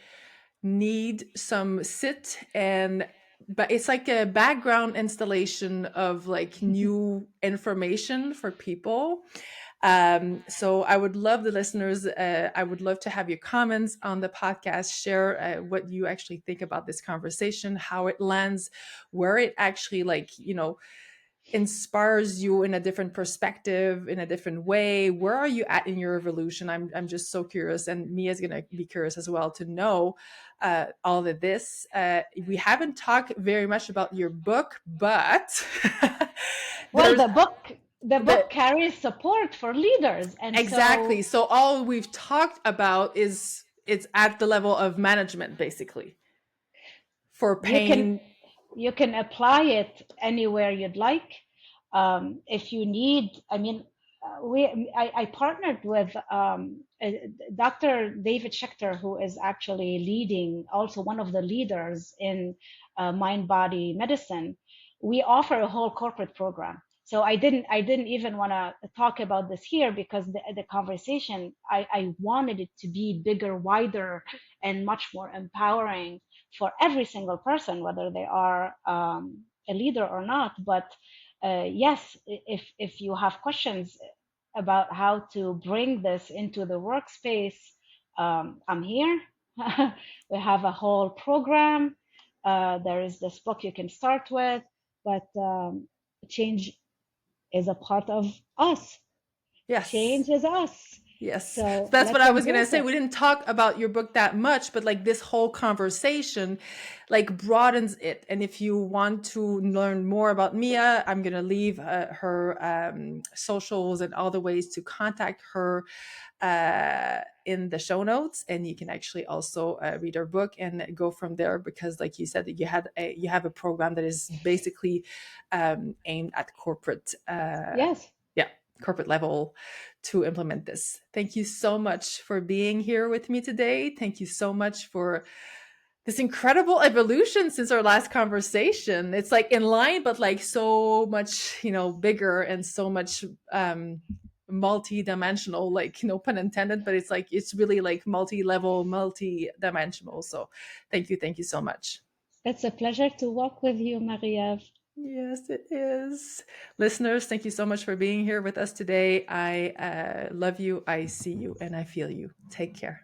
need some sit and but it's like a background installation of like new information for people. So I would love the listeners, I would love to have your comments on the podcast, share what you actually think about this conversation, how it lands, where it actually like, inspires you in a different perspective, in a different way. Where are you at in your evolution? I'm just so curious, and Mia's gonna be curious as well to know all of this. We haven't talked very much about your book, but Well, there's the book the carries support for leaders, and exactly. so So all we've talked about is it's at the level of management, basically, for you can pain. you can apply it anywhere you'd like. If you need, I mean, I partnered with Dr. David Schechter, who is actually leading, also one of the leaders in mind body medicine. We offer a whole corporate program. So I didn't even want to talk about this here because the conversation, I wanted it to be bigger, wider, and much more empowering for every single person, whether they are a leader or not. But yes, if you have questions about how to bring this into the workspace, I'm here. We have a whole program. There is this book you can start with, but change is a part of us. Yes. Change is us. Yes. So So that's what let's I was going to embrace say. it. We didn't talk about your book that much, but like this whole conversation like broadens it. And if you want to learn more about Mia, I'm going to leave her socials and all the ways to contact her in the show notes, and you can actually also read her book and go from there, because like you said, that you have a program that is basically aimed at corporate Yes. yeah, corporate level to implement this. Thank you so much for being here with me today. Thank you so much for this incredible evolution since our last conversation. It's like in line, but like so much, bigger and so much multi-dimensional, like no pun intended, but it's like it's really like multi-level, multi-dimensional. So thank you so much. It's a pleasure to walk with you, Maria. Yes, it is. Listeners, thank you so much for being here with us today. I love you, I see you, and I feel you. Take care.